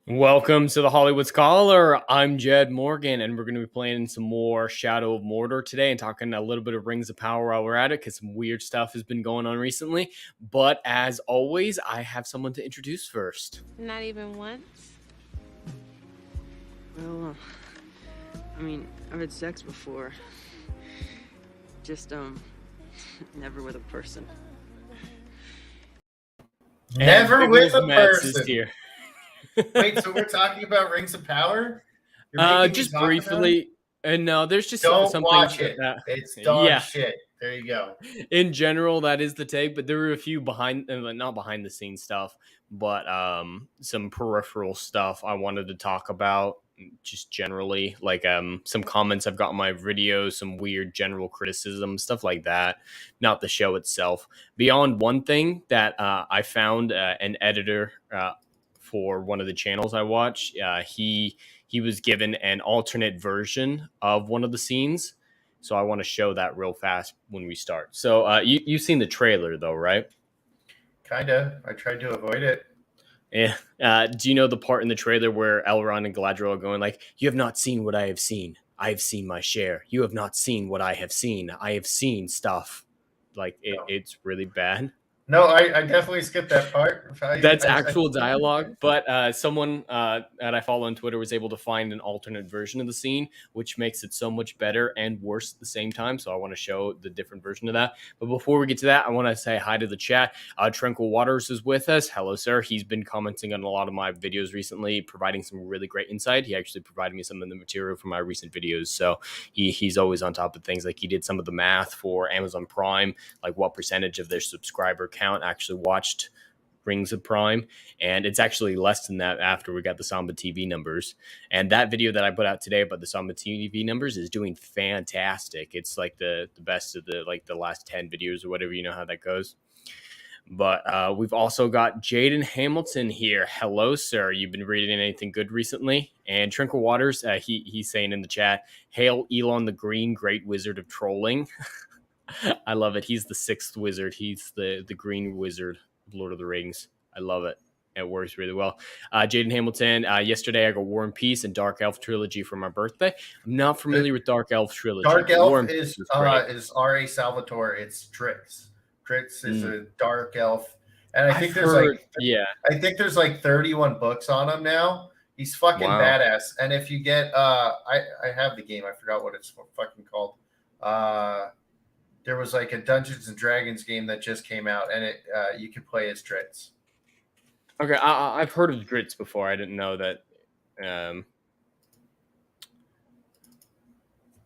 Welcome to the Hollywood Scholar. I'm Jed Morgan, and we're going to be playing some more Shadow of Mordor today and talking a little bit of Rings of Power while we're at it because some weird stuff has been going on recently. But as always, I have someone to introduce first. Not even once? Well, I've had sex before. Just, never with a person. Never with a Mets is person. here. Wait, so we're talking about Rings of Power? You're making me Just talk briefly. And no, there's just Don't some watch things it. It's dog yeah. shit. There you go. In general, that is the take, but there were a few not behind the scenes stuff, but some peripheral stuff I wanted to talk about just generally, like some comments I've got on my videos, some weird general criticism, stuff like that, not the show itself. Beyond one thing that I found an editor for one of the channels I watch, he was given an alternate version of one of the scenes. So I want to show that real fast when we start. So you've seen the trailer though, right? Kinda. I tried to avoid it. Yeah. Do you know the part in the trailer where Elrond and Galadriel are going like, "You have not seen what I have seen. I have seen my share. You have not seen what I have seen. I have seen stuff." Like it's really bad. No, I definitely skipped that part. That's actual dialogue, but someone that I follow on Twitter was able to find an alternate version of the scene, which makes it so much better and worse at the same time. So I want to show the different version of that. But before we get to that, I want to say hi to the chat. Tranquil Waters is with us. Hello, sir. He's been commenting on a lot of my videos recently, providing some really great insight. He actually provided me some of the material from my recent videos. So he's always on top of things. Like he did some of the math for Amazon Prime, like what percentage of their subscriber count actually watched Rings of Prime, and it's actually less than that after we got the Samba TV numbers. And that video that I put out today about the Samba TV numbers is doing fantastic. It's like the best of the last 10 videos or whatever, you know how that goes. But we've also got Jaden Hamilton here. Hello, sir. You've been reading anything good recently? And Tranquil Waters, he's saying in the chat, "Hail Elon the Green, great wizard of trolling." I love it. He's the sixth wizard. He's the green wizard of Lord of the Rings. I love it. It works really well. Jaden Hamilton, yesterday I got War and Peace and Dark Elf Trilogy for my birthday. I'm not familiar with Dark Elf Trilogy. Dark Elf is R.A. Salvatore. It's Trix. Trix is a dark elf. And I think there's like 31 books on him now. He's fucking badass. And if you get I have the game, I forgot what it's fucking called. There was like a Dungeons and Dragons game that just came out, and you can play as Dritz. Okay, I've heard of Dritz before. I didn't know that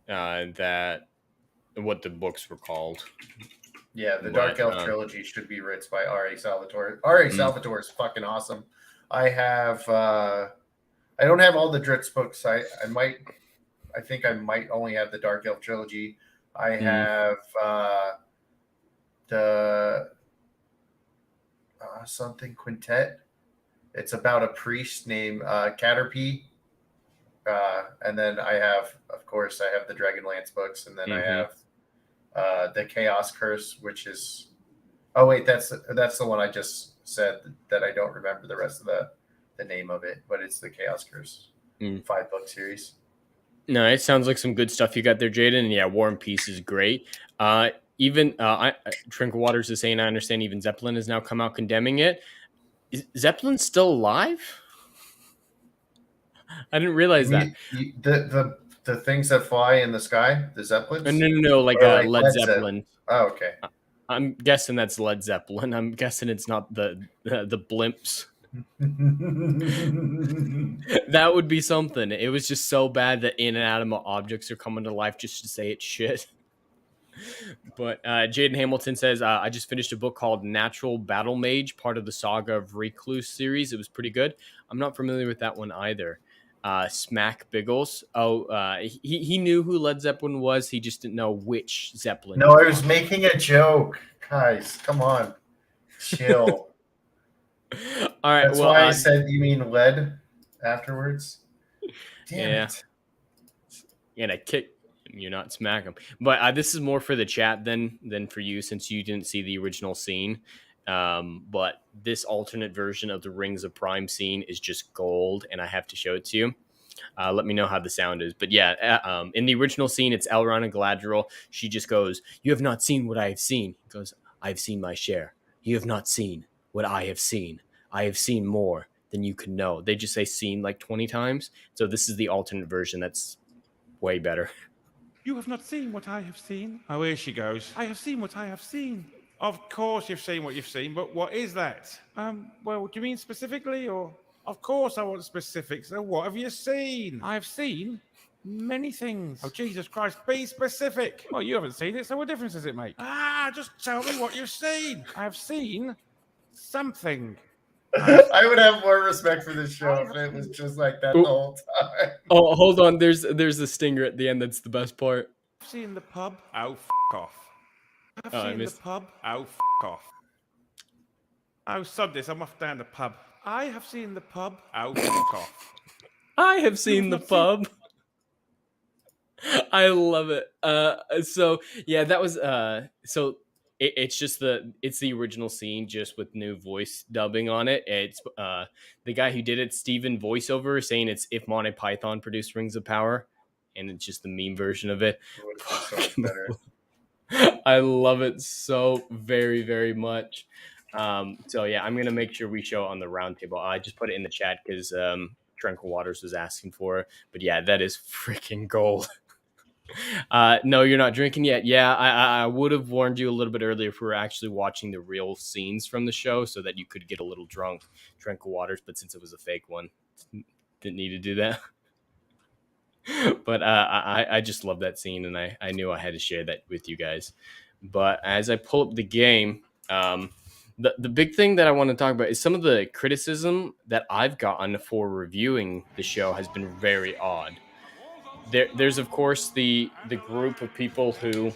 that what the books were called. Yeah, the Dark Elf Trilogy should be written by R.A. Salvatore. R.A. Salvatore is fucking awesome. I don't have all the Dritz books. I think I might only have the Dark Elf Trilogy. I have the something quintet. It's about a priest named Caterpie. And then I have the Dragonlance books, and then I have the Chaos Curse, which is that's the one I just said that I don't remember the rest of the name of it, but it's the Chaos Curse 5-book series. No, it sounds like some good stuff you got there, Jaden. And yeah, War and Peace is great. Even Tranquil Waters is saying, I understand even Zeppelin has now come out condemning it. Is Zeppelin still alive? I didn't realize that. The things that fly in the sky, the Zeppelins? No, like Led Zeppelin. Oh, okay. I'm guessing that's Led Zeppelin. I'm guessing it's not the blimps. That would be something. It was just so bad that inanimate objects are coming to life just to say it's shit. But Jaden Hamilton says, I just finished a book called Natural Battle Mage, part of the Saga of Recluse series. It was pretty good. I'm not familiar with that one either. Smack Biggles. He knew who Led Zeppelin was. He just didn't know which Zeppelin. No, I was making a joke. Guys, come on. Chill. All right. That's why I said you mean lead afterwards. Damn it. And I kick you, not smack him. But this is more for the chat than for you, since you didn't see the original scene. But this alternate version of the Rings of Prime scene is just gold, and I have to show it to you. Let me know how the sound is. But yeah, in the original scene, it's Elrond and Galadriel. She just goes, "You have not seen what I have seen." He goes, "I've seen my share. You have not seen what I have seen. I have seen more than you can know." They just say "seen" like 20 times. So this is the alternate version that's way better. You have not seen what I have seen. Oh, here she goes. I have seen what I have seen. Of course you've seen what you've seen, but what is that? Well, do you mean specifically, or? Of course I want specifics. So what have you seen? I have seen many things. Oh, Jesus Christ, be specific. Well, you haven't seen it, so what difference does it make? Just tell me what you've seen. I have seen something. I would have more respect for this show if it was just like that the whole time. Oh, hold on. There's a stinger at the end. That's the best part. I've seen the pub. Oh, off. I've seen the pub. Oh, off. Oh, sod this. I'm off down the pub. I have seen the pub. Oh, off. I have seen the pub. I love it. So yeah, that was it's just it's the original scene just with new voice dubbing on it. It's the guy who did it, Steven voiceover, saying it's if Monty Python produced Rings of Power, and it's just the meme version of it. It would be so much better. I love it so very, very much. So yeah, I'm gonna make sure we show it on the roundtable. I just put it in the chat because Tranquil Waters was asking for it. But yeah, that is freaking gold. No, you're not drinking yet. Yeah, I would have warned you a little bit earlier if we were actually watching the real scenes from the show so that you could get a little drunk, Tranquil Waters. But since it was a fake one, didn't need to do that. But I just love that scene, and I knew I had to share that with you guys. But as I pull up the game, the big thing that I want to talk about is some of the criticism that I've gotten for reviewing the show has been very odd. There's of course the group of people who,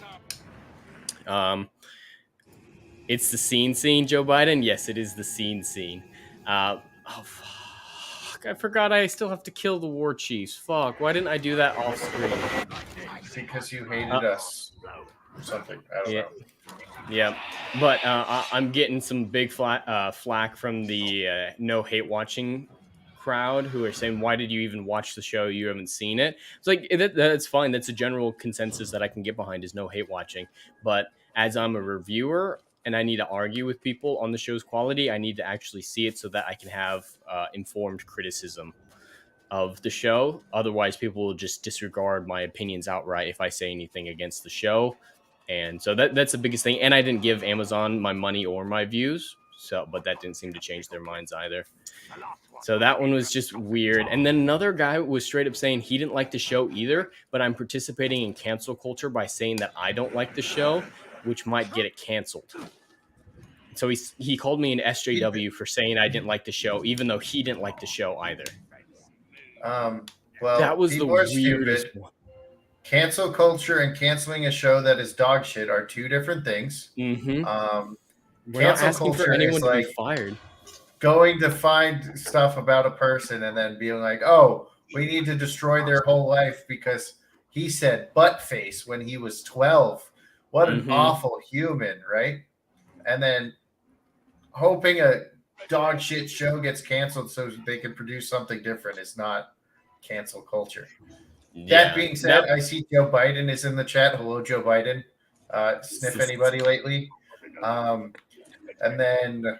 it's the scene, Joe Biden. Yes, it is the scene. Oh fuck! I forgot I still have to kill the war chiefs. Fuck! Why didn't I do that off screen? Because you hated us or something. I don't know. Yeah, but I'm getting some big flack from the no hate watching crowd who are saying, "Why did you even watch the show? You haven't seen it." It's like that's fine. That's a general consensus that I can get behind is no hate watching. But as I'm a reviewer and I need to argue with people on the show's quality, I need to actually see it so that I can have informed criticism of the show. Otherwise, people will just disregard my opinions outright if I say anything against the show. And so that's the biggest thing. And I didn't give Amazon my money or my views. But that didn't seem to change their minds either. So that one was just weird. And then another guy was straight up saying he didn't like the show either, but I'm participating in cancel culture by saying that I don't like the show, which might get it canceled. So he called me an SJW for saying I didn't like the show, even though he didn't like the show either. Well, that was the weirdest one. Cancel culture and canceling a show that is dog shit are two different things. Mm-hmm. We're cancel not asking culture for anyone is to like be fired. Going to find stuff about a person and then being like, "Oh, we need to destroy their whole life because he said butt face when he was 12. What an awful human," right? And then hoping a dog shit show gets canceled so they can produce something different is not cancel culture. Yeah, that being said, I see Joe Biden is in the chat. Hello, Joe Biden. Sniff anybody lately? And then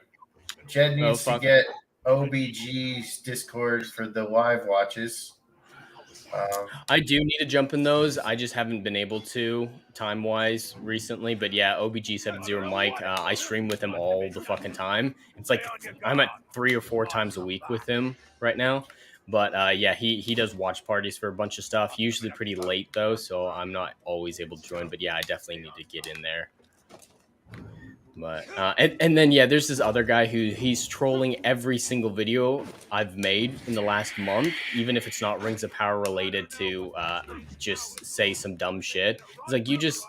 Jed needs to get OBG's Discord for the live watches. I do need to jump in those. I just haven't been able to time-wise recently. But yeah, OBG70 Mike, I stream with him all the fucking time. It's like I'm at 3 or 4 times a week with him right now. But yeah, he does watch parties for a bunch of stuff. Usually pretty late though, so I'm not always able to join. But yeah, I definitely need to get in there. But and then yeah, there's this other guy he's trolling every single video I've made in the last month, even if it's not Rings of Power related to just say some dumb shit. It's like you just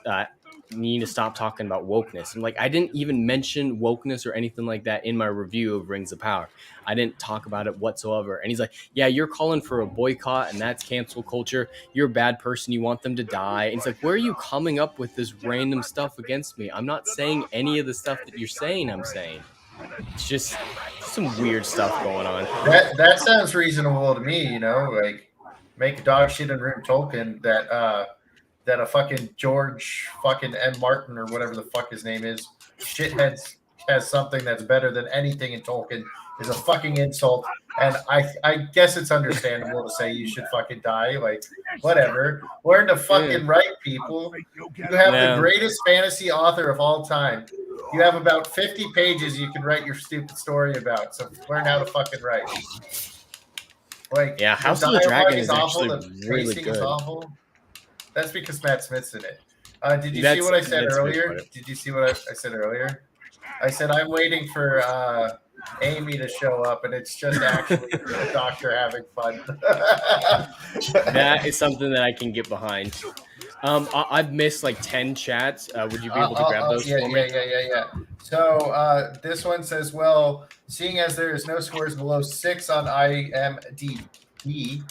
need to stop talking about wokeness. I'm like, I didn't even mention wokeness or anything like that in my review of Rings of Power. I didn't talk about it whatsoever. And he's like, yeah, you're calling for a boycott and that's cancel culture. You're a bad person. You want them to die. And it's like, where are you coming up with this random stuff against me? I'm not saying any of the stuff that you're saying I'm saying. It's just some weird stuff going on. That sounds reasonable to me. You know, like make a dog shit in room Tolkien that a fucking George fucking M. Martin or whatever the fuck his name is, shitheads has something that's better than anything in Tolkien is a fucking insult. And I guess it's understandable to say you should fucking die. Like, whatever. Learn to fucking write, people. You have the greatest fantasy author of all time. You have about 50 pages you can write your stupid story about. So learn how to fucking write. Like, yeah, House of the Dragon is actually really good. Is awful. That's because Matt Smith's in it. Did you see what I said earlier? Did you see what I said earlier? I said I'm waiting for Amy to show up, and it's just actually the doctor having fun. That is something that I can get behind. I've missed like 10 chats. Would you be able to grab those for me? Yeah. So this one says, well, seeing as there is no scores below 6 on IMDb,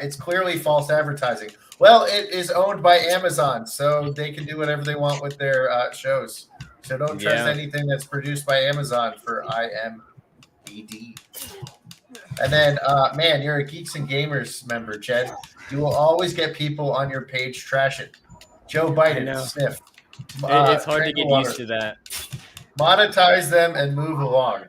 it's clearly false advertising. Well, it is owned by Amazon, so they can do whatever they want with their shows. So don't trust anything that's produced by Amazon for IMDb. And then, man, you're a Geeks and Gamers member, Jed. You will always get people on your page trash it. Joe Biden, sniff. It's hard to get used to that. Monetize them and move along.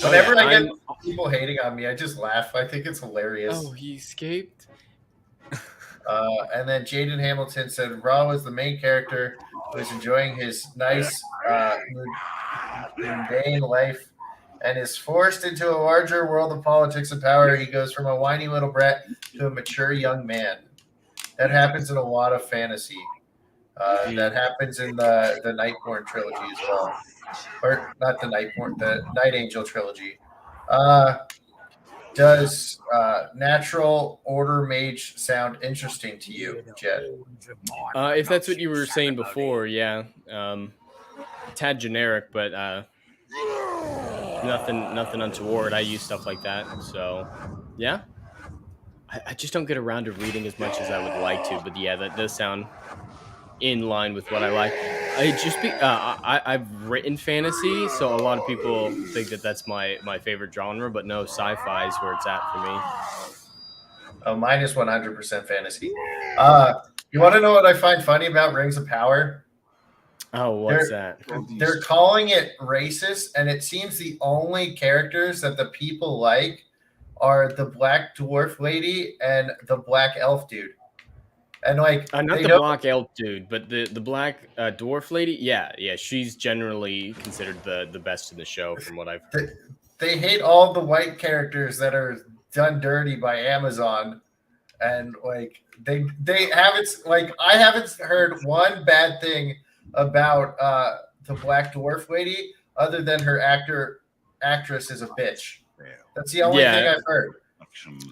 Whenever I get people hating on me, I just laugh. I think it's hilarious. Oh, he escaped? And then Jaden Hamilton said, Ra was the main character who was enjoying his nice mundane life and is forced into a larger world of politics and power. He goes from a whiny little brat to a mature young man. That happens in a lot of fantasy. That happens in the Nightborn trilogy as well. Or not the Nightborn, the Night Angel trilogy. Does natural order mage sound interesting to you, Jed? If that's what you were saying before, yeah. Tad generic, but nothing untoward. I use stuff like that, so yeah. I just don't get around to reading as much as I would like to, but yeah, that does sound in line with what I like. I've written fantasy, so a lot of people think that that's my favorite genre, but no, sci-fi is where it's at for me. Oh, mine is 100% fantasy. You want to know what I find funny about Rings of Power? Oh, what's that? They're calling it racist, and it seems the only characters that the people like are the black dwarf lady and the black elf dude. And like not the black elf dude, but the black dwarf lady. Yeah, she's generally considered the best in the show from what I've heard. They hate all the white characters that are done dirty by Amazon, and like they haven't, like, I haven't heard one bad thing about the black dwarf lady other than her actress is a bitch. That's the only thing I've heard.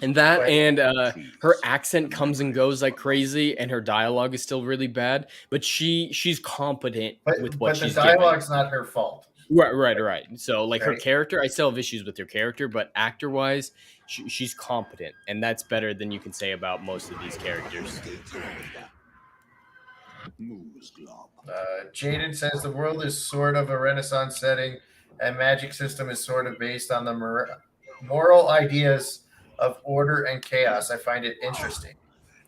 And that, and her accent comes and goes like crazy, and her dialogue is still really bad. But she's competent with what she's doing. But the dialogue's not her fault. Right. So like her character, I still have issues with her character, but actor-wise, she's competent, and that's better than you can say about most of these characters. Jaden says the world is sort of a Renaissance setting, and magic system is sort of based on the moral ideas of order and chaos. I find it interesting.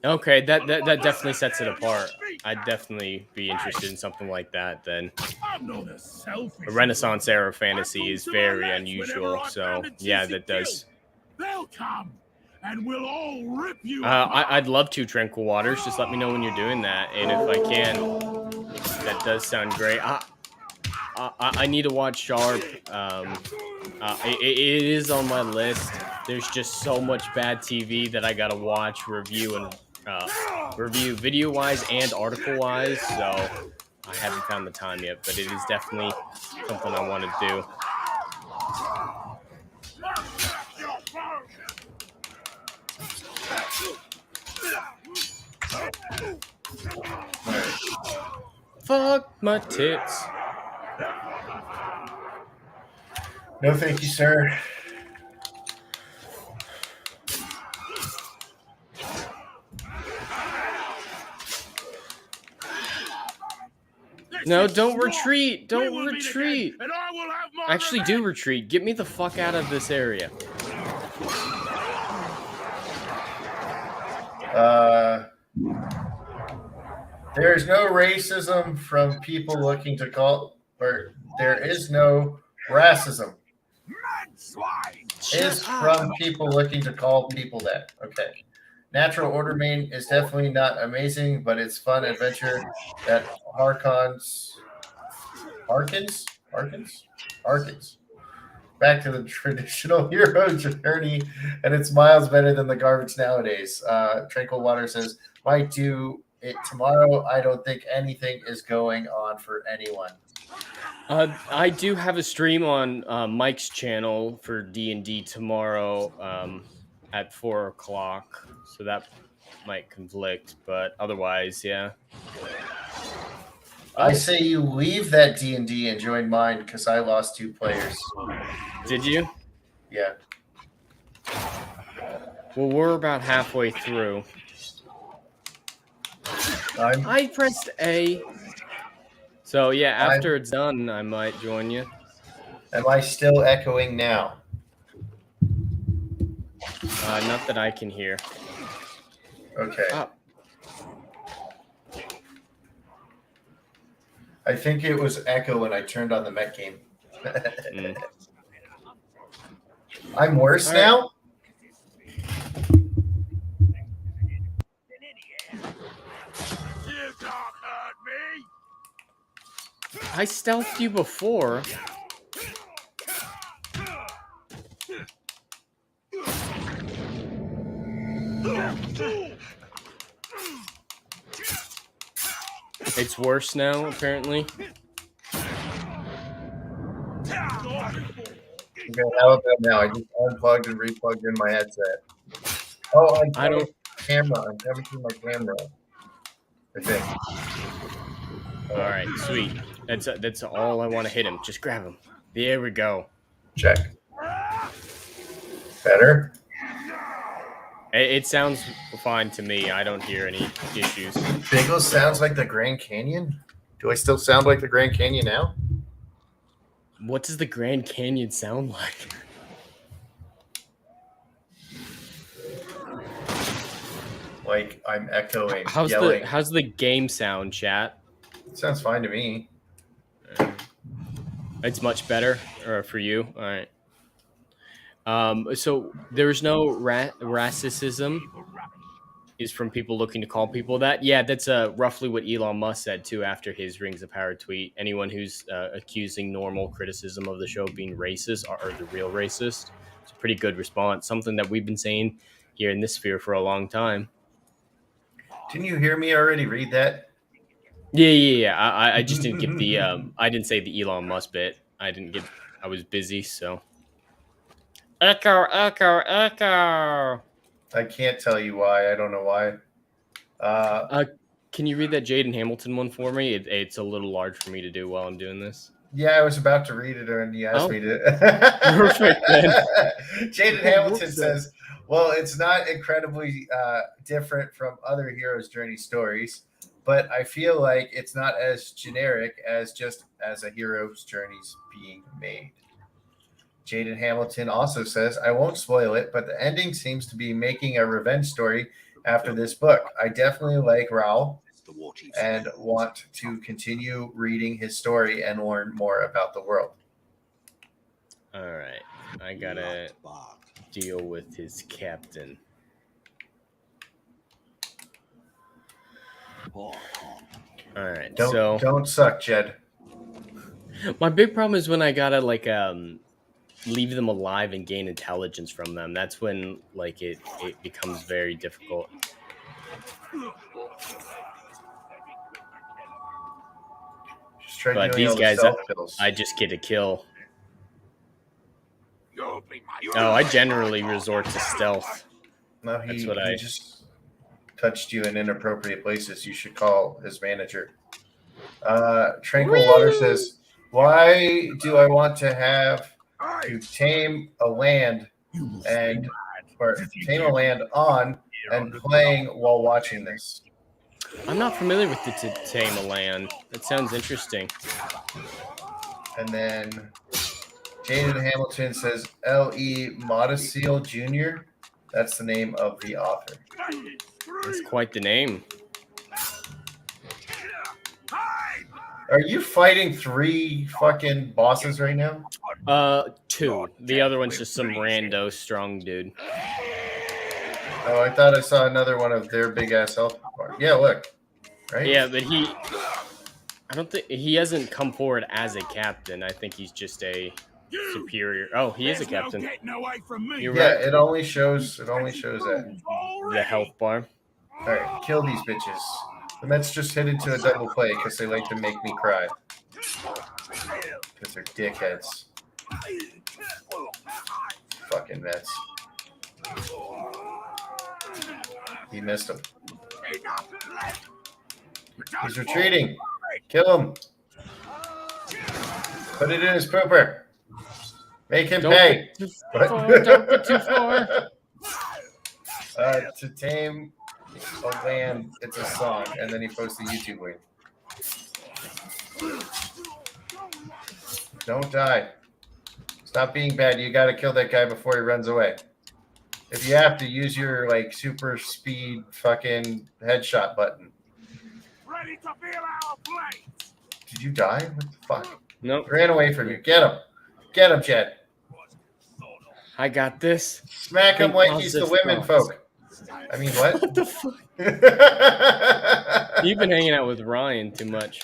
Okay, that definitely sets it apart. I'd definitely be interested in something like that then. A Renaissance era fantasy is very unusual, so yeah, that does. They'll come and we'll all rip you. I'd love to, Tranquil Waters. Just let me know when you're doing that, and if I can, that does sound great. I need to watch Sharp. It is on my list. There's just so much bad TV that I gotta watch, review video-wise and article-wise. So I haven't found the time yet, but it is definitely something I want to do. Fuck my tits. No, thank you, sir. No, said don't swap. retreat. We Don't will meet retreat. again, and I will have my Actually, do retreat. Get me the fuck out of this area. There is no racism from people looking to call, or there is no racism. mad swine. Is from people looking to call people that. Okay. Natural Order main is definitely not amazing, but it's fun adventure that harkens. Back to the traditional hero journey, and it's miles better than the garbage nowadays. Tranquil Water says, might do it tomorrow. I don't think anything is going on for anyone. I do have a stream on Mike's channel for D&D tomorrow at 4 o'clock, so that might conflict, but otherwise, yeah. I say you leave that D&D and join mine because I lost 2 players. Did you? Yeah. Well, we're about halfway through. I pressed A. So, yeah, after it's done, I might join you. Am I still echoing now? Not that I can hear. Okay. I think it was echo when I turned on the mech game. I'm worse now? You can't hurt me. I stealthed you before. It's worse now, apparently. Okay, how about now? I just unplugged and replugged in my headset. Oh, I don't. Camera. I'm coming through my camera. I think. All right, sweet. That's all I want to hit him. Just grab him. There we go. Check. Better? It sounds fine to me. I don't hear any issues. Bagel sounds like the Grand Canyon? Do I still sound like the Grand Canyon now? What does the Grand Canyon sound like? Like I'm echoing, How's yelling. How's the game sound, chat? It sounds fine to me. It's much better for you. All right. So there's no racism is from people looking to call people that. Yeah, that's roughly what Elon Musk said too after his Rings of Power tweet. Anyone who's accusing normal criticism of the show of being racist are the real racist. It's a pretty good response. Something that we've been saying here in this sphere for a long time. Didn't you hear me already read that? Yeah. I just didn't get the I didn't say the Elon Musk bit. I was busy, so. Echo. I can't tell you why. I don't know why. Can you read that Jaden Hamilton one for me? It's a little large for me to do while I'm doing this. Yeah, I was about to read it, and you asked me to. Perfect, then. Jaden Hamilton says, well, it's not incredibly different from other hero's journey stories, but I feel like it's not as generic as just as a hero's journey's being made. Jaden Hamilton also says, I won't spoil it, but the ending seems to be making a revenge story after this book. I definitely like Raoul and want to continue reading his story and learn more about the world. All right. I gotta deal with his captain. All right. Don't suck, Jed. My big problem is when I gotta leave them alive and gain intelligence from them. That's when it becomes very difficult. But these guys, I just get a kill. Oh, I generally resort to stealth. No, he just touched you in inappropriate places. You should call his manager. Tranquil Water says, why do I want to have to tame a land on and playing while watching this? I'm not familiar with the Tama land. That sounds interesting. And then Jaden Hamilton says L.E. Modeseel Jr. That's the name of the author. That's quite the name. Are you fighting 3 fucking bosses right now? 2. The other one's just some rando strong dude. Oh, I thought I saw another one of their big ass health bar. Yeah, look. Right? Yeah, but I don't think he hasn't come forward as a captain. I think he's just a superior. Oh, he is a captain. You're Yeah, right. it only shows that. The health bar. All right, kill these bitches. The Mets just hit into a double play because they like to make me cry. Because they're dickheads. Fucking Mets. He missed him. He's retreating. Kill him. Put it in his pooper. Make him pay. Don't get too far. To tame a land, it's a song, and then he posts the YouTube link. Don't die. Stop being bad. You got to kill that guy before he runs away. If you have to, use your like super speed fucking headshot button. Ready to feel our blades. Did you die? What the fuck? Nope. He ran away from you. Get him. Get him, Jed. I got this. Smack him Think like he's the positive women thoughts. folk. I mean, what? What the fuck? You've been hanging out with Ryan too much.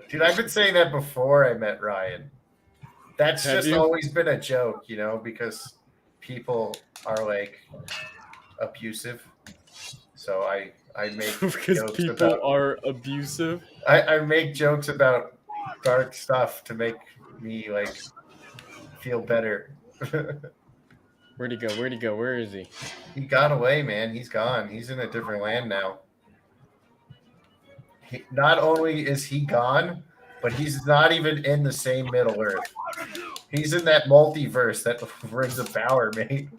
Dude, I've been saying that before I met Ryan. That's Have just you? always been a joke, you know, because people are like abusive. So I make Because jokes people about are abusive. I make jokes about dark stuff to make me like feel better. Where'd he go? Where'd he go? Where is he? He got away, man. He's gone. He's in a different land now. Not only is he gone, but he's not even in the same Middle Earth. He's in that multiverse that Rings of Power made.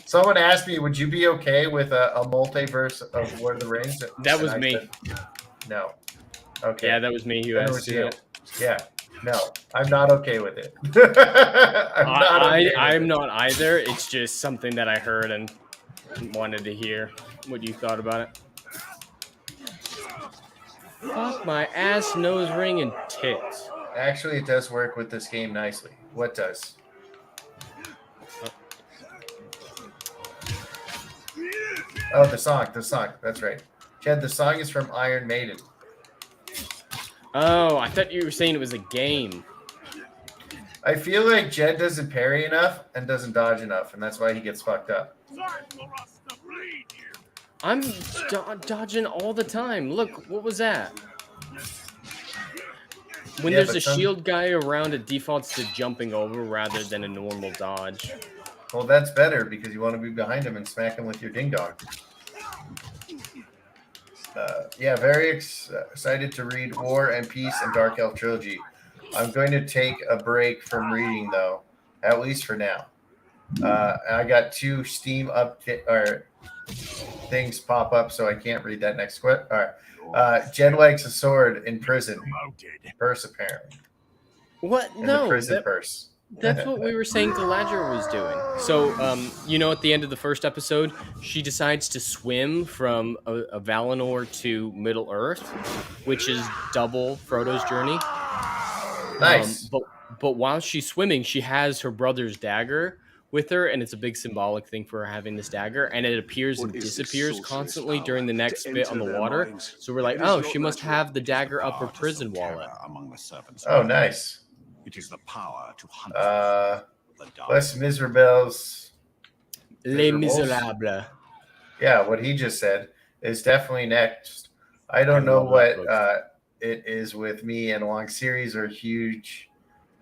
Someone asked me, would you be okay with a multiverse of Lord of the Rings? That was And I me. said, no. Okay. Yeah, that was me who Then it asked was you. you. Yeah. No, I'm not okay with it. I'm not either. It's just something that I heard and wanted to hear what you thought about it. Fuck my ass, nose ring, and tits. Actually, it does work with this game nicely. What does? Oh, the song. That's right. Chad, the song is from Iron Maiden. Oh, I thought you were saying it was a game. I feel like Jed doesn't parry enough and doesn't dodge enough, and that's why he gets fucked up. I'm dodging all the time. Look, what was that? When Yeah, there's but a some- shield guy around, it defaults to jumping over rather than a normal dodge. Well, that's better because you want to be behind him and smack him with your ding dong. Yeah, very excited to read War and Peace and Dark Elf Trilogy. I'm going to take a break from reading, though, at least for now. I got 2 Steam things pop up, so I can't read that next quote. All right. Jed likes a sword in prison. Purse, apparently. What? In No, the prison purse. that's what we were saying Galadriel was doing. So, at the end of the first episode, she decides to swim from a Valinor to Middle Earth, which is double Frodo's journey. Nice. But while she's swimming, she has her brother's dagger with her, and it's a big symbolic thing for her having this dagger, and it appears and disappears constantly during the next bit on the water. So we're like, oh, she must have the dagger up her prison wallet. Oh, nice. It is the power to hunt Les Miserables. Les Miserables? Miserables. Yeah, what he just said is definitely next. I don't I know love what that it is with me and long series are huge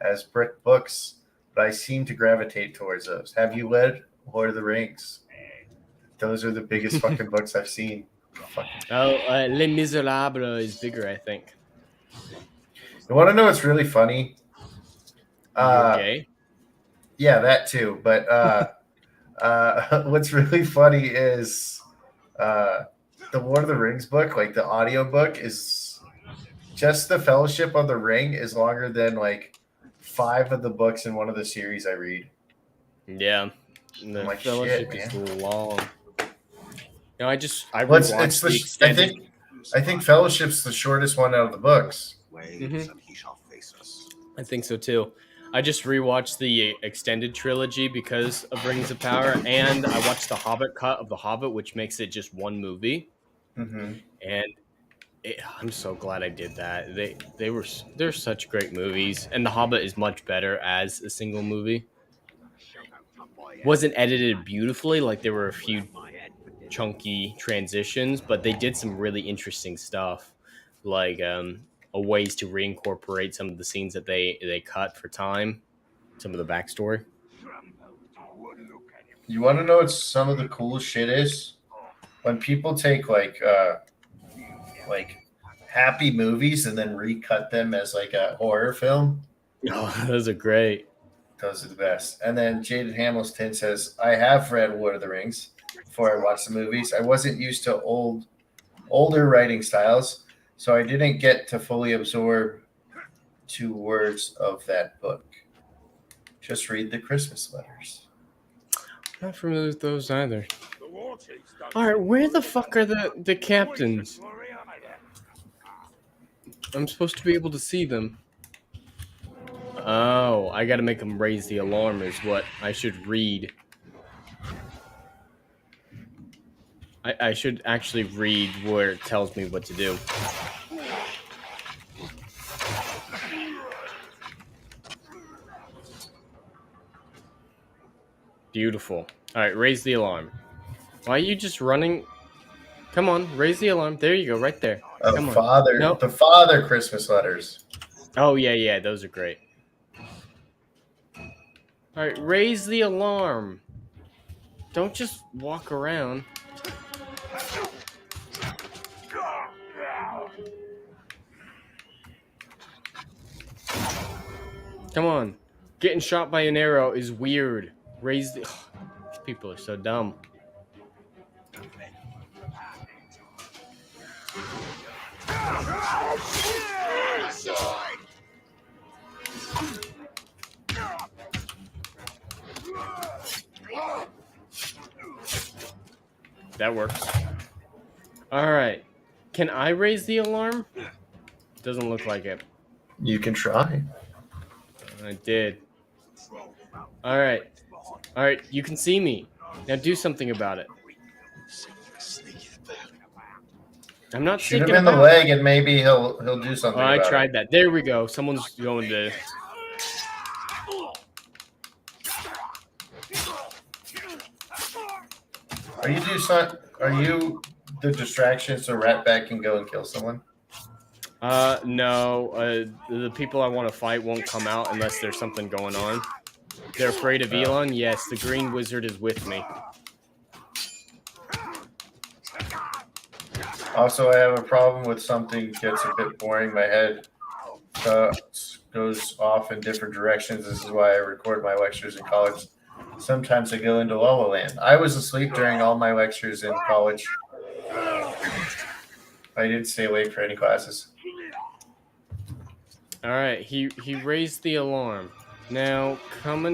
as brick books, but I seem to gravitate towards those. Have you read Lord of the Rings? Those are the biggest fucking books I've seen. Oh, Les Miserables is bigger, I think. You want to know what's really funny? You're gay? Yeah, that too. But what's really funny is the Lord of the Rings book, like the audio book, is just the Fellowship of the Ring is longer than like 5 of the books in one of the series I read. Yeah. And the I'm like, Fellowship shit, is man. long. No, I Well, rewatched the extended. I think Fellowship's the shortest one out of the books. Mhm. I think so too. I just rewatched the extended trilogy because of Rings of Power, and I watched the Hobbit cut of the Hobbit, which makes it just one movie. Mm-hmm. And I'm so glad I did that. They're such great movies, and the Hobbit is much better as a single movie. Wasn't edited beautifully, like there were a few chunky transitions, but they did some really interesting stuff, like a ways to reincorporate some of the scenes that they cut for time, some of the backstory. You want to know what some of the coolest shit is? When people take like happy movies and then recut them as like a horror film. Oh, those are great. Those are the best. And then Jaden Hamilton says, I have read Lord of the Rings before I watched the movies. I wasn't used to older writing styles, so I didn't get to fully absorb 2 words of that book. Just read the Christmas letters. Not familiar with those either. All right, where the fuck are the captains? I'm supposed to be able to see them. Oh, I gotta make them raise the alarm is what I should read. I should actually read where it tells me what to do. Beautiful. All right, raise the alarm. Why are you just running? Come on, raise the alarm. There you go, right there. Come on. Nope. The father Christmas letters. Oh, yeah, those are great. All right, raise the alarm. Don't just walk around. Come on. Getting shot by an arrow is weird. Raise the... these people are so dumb. That works. All right. Can I raise the alarm? Doesn't look like it. You can try. I did. All right. All right. You can see me. Now do something about it. I'm not Shoot sneaking him in the about. leg and maybe he'll do something. Oh, I about tried it. that. There we go. Someone's going to... Are you the distraction so Ratbat can go and kill someone? No. The people I want to fight won't come out unless there's something going on. They're afraid of Elon? Yes, the green wizard is with me. Also, I have a problem with something gets a bit boring. My head goes off in different directions. This is why I record my lectures in college. Sometimes I go into La La Land. I was asleep during all my lectures in college. I didn't stay awake for any classes. All right, he raised the alarm. Now come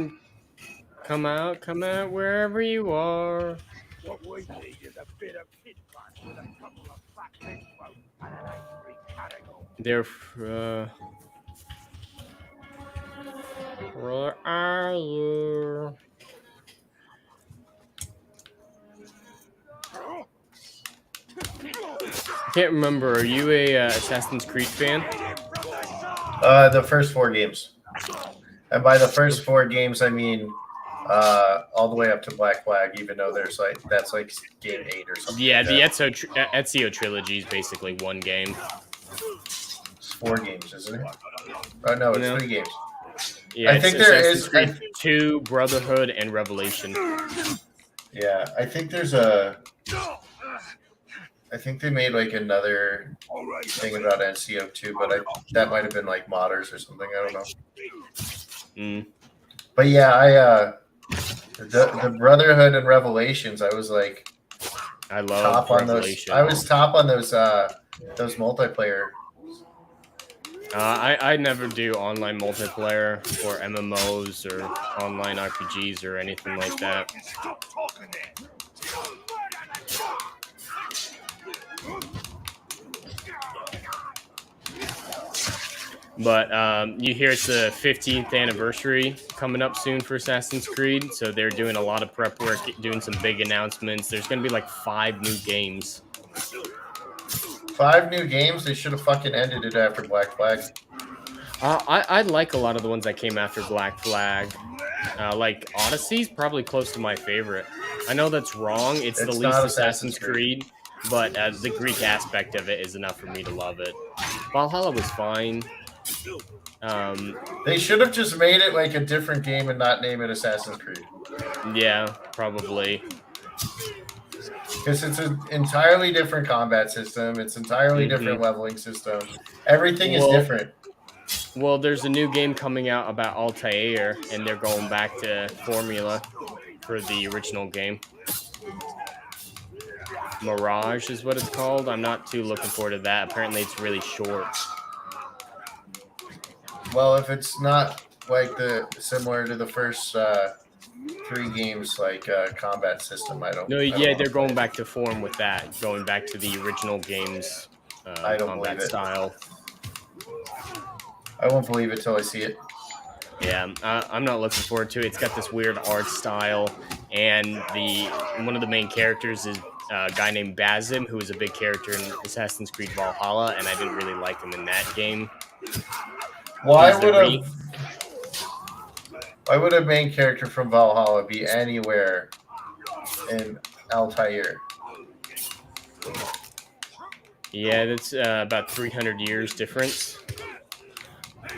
out wherever you are. What we need is a bit of pit punch with a couple of fat pit boats and an angry carrigal. They're where are you? I can't remember. Are you a Assassin's Creed fan? The first 4 games. And by the first 4 games, I mean all the way up to Black Flag, even though that's like game 8 or something. Yeah, like the that. Ezio trilogy is basically one game. It's 4 games, isn't it? Oh no, it's 3 games. Yeah, I think there is Creed 2, Brotherhood, and Revelation. Yeah, I think I think they made like another thing about NCO2, but that might have been like modders or something. I don't know. But yeah, the Brotherhood and Revelations, I was like, I love top on those. Revelation. I was top on those multiplayer. I never do online multiplayer or MMOs or online RPGs or anything like that. Stop talking there. But you hear it's the 15th anniversary coming up soon for Assassin's Creed, so they're doing a lot of prep work, doing some big announcements. There's going to be like 5 new games. 5 new games? They should have fucking ended it after Black Flag. I like a lot of the ones that came after Black Flag. Like Odyssey's probably close to my favorite. I know that's wrong. It's the least Assassin's Creed, but the Greek aspect of it is enough for me to love it. Valhalla was fine. They should have just made it like a different game and not name it Assassin's Creed. Yeah, probably. Because it's an entirely different combat system. It's entirely different leveling system. Everything is different. Well, there's a new game coming out about Altair, and they're going back to formula for the original game. Mirage is what it's called. I'm not too looking forward to that. Apparently, it's really short. Well, if it's not like similar to the first 3 games, like combat system, I don't. No, I don't yeah, they're going back to form with that, going back to the original game's I don't combat believe it. style. I won't believe it till I see it. Yeah, I'm not looking forward to it. It's got this weird art style, and one of the main characters is a guy named Basim, who is a big character in Assassin's Creed Valhalla, and I didn't really like him in that game. Why would a main character from Valhalla be anywhere in Altair? Yeah, that's about 300 years difference.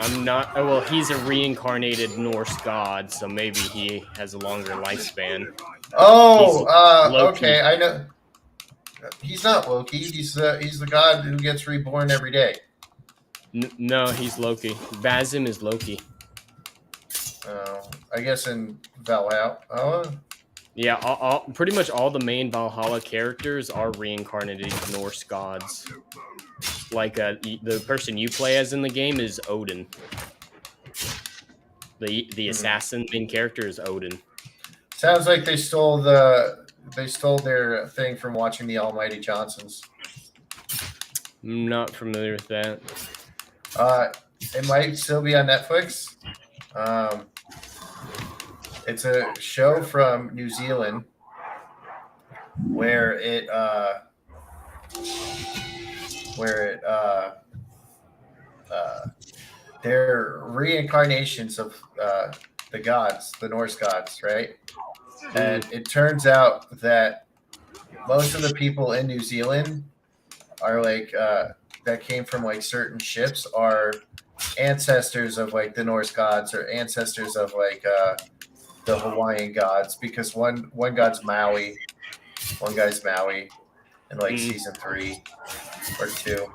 I'm not. Well, he's a reincarnated Norse god, so maybe he has a longer lifespan. Oh, Loki. okay. I know. He's not Loki. He's the god who gets reborn every day. No, he's Loki. Basim is Loki. I guess in Valhalla. Yeah, pretty much all the main Valhalla characters are reincarnated Norse gods. Like the person you play as in the game is Odin. The assassin main character is Odin. Sounds like they stole their thing from watching the Almighty Johnsons. I'm not familiar with that. It might still be on Netflix. It's a show from New Zealand where they're reincarnations of the gods, the Norse gods, right? And it turns out that most of the people in New Zealand are like that came from like certain ships are ancestors of like the Norse gods or ancestors of like the Hawaiian gods, because one guy's Maui in like season 3 or 2,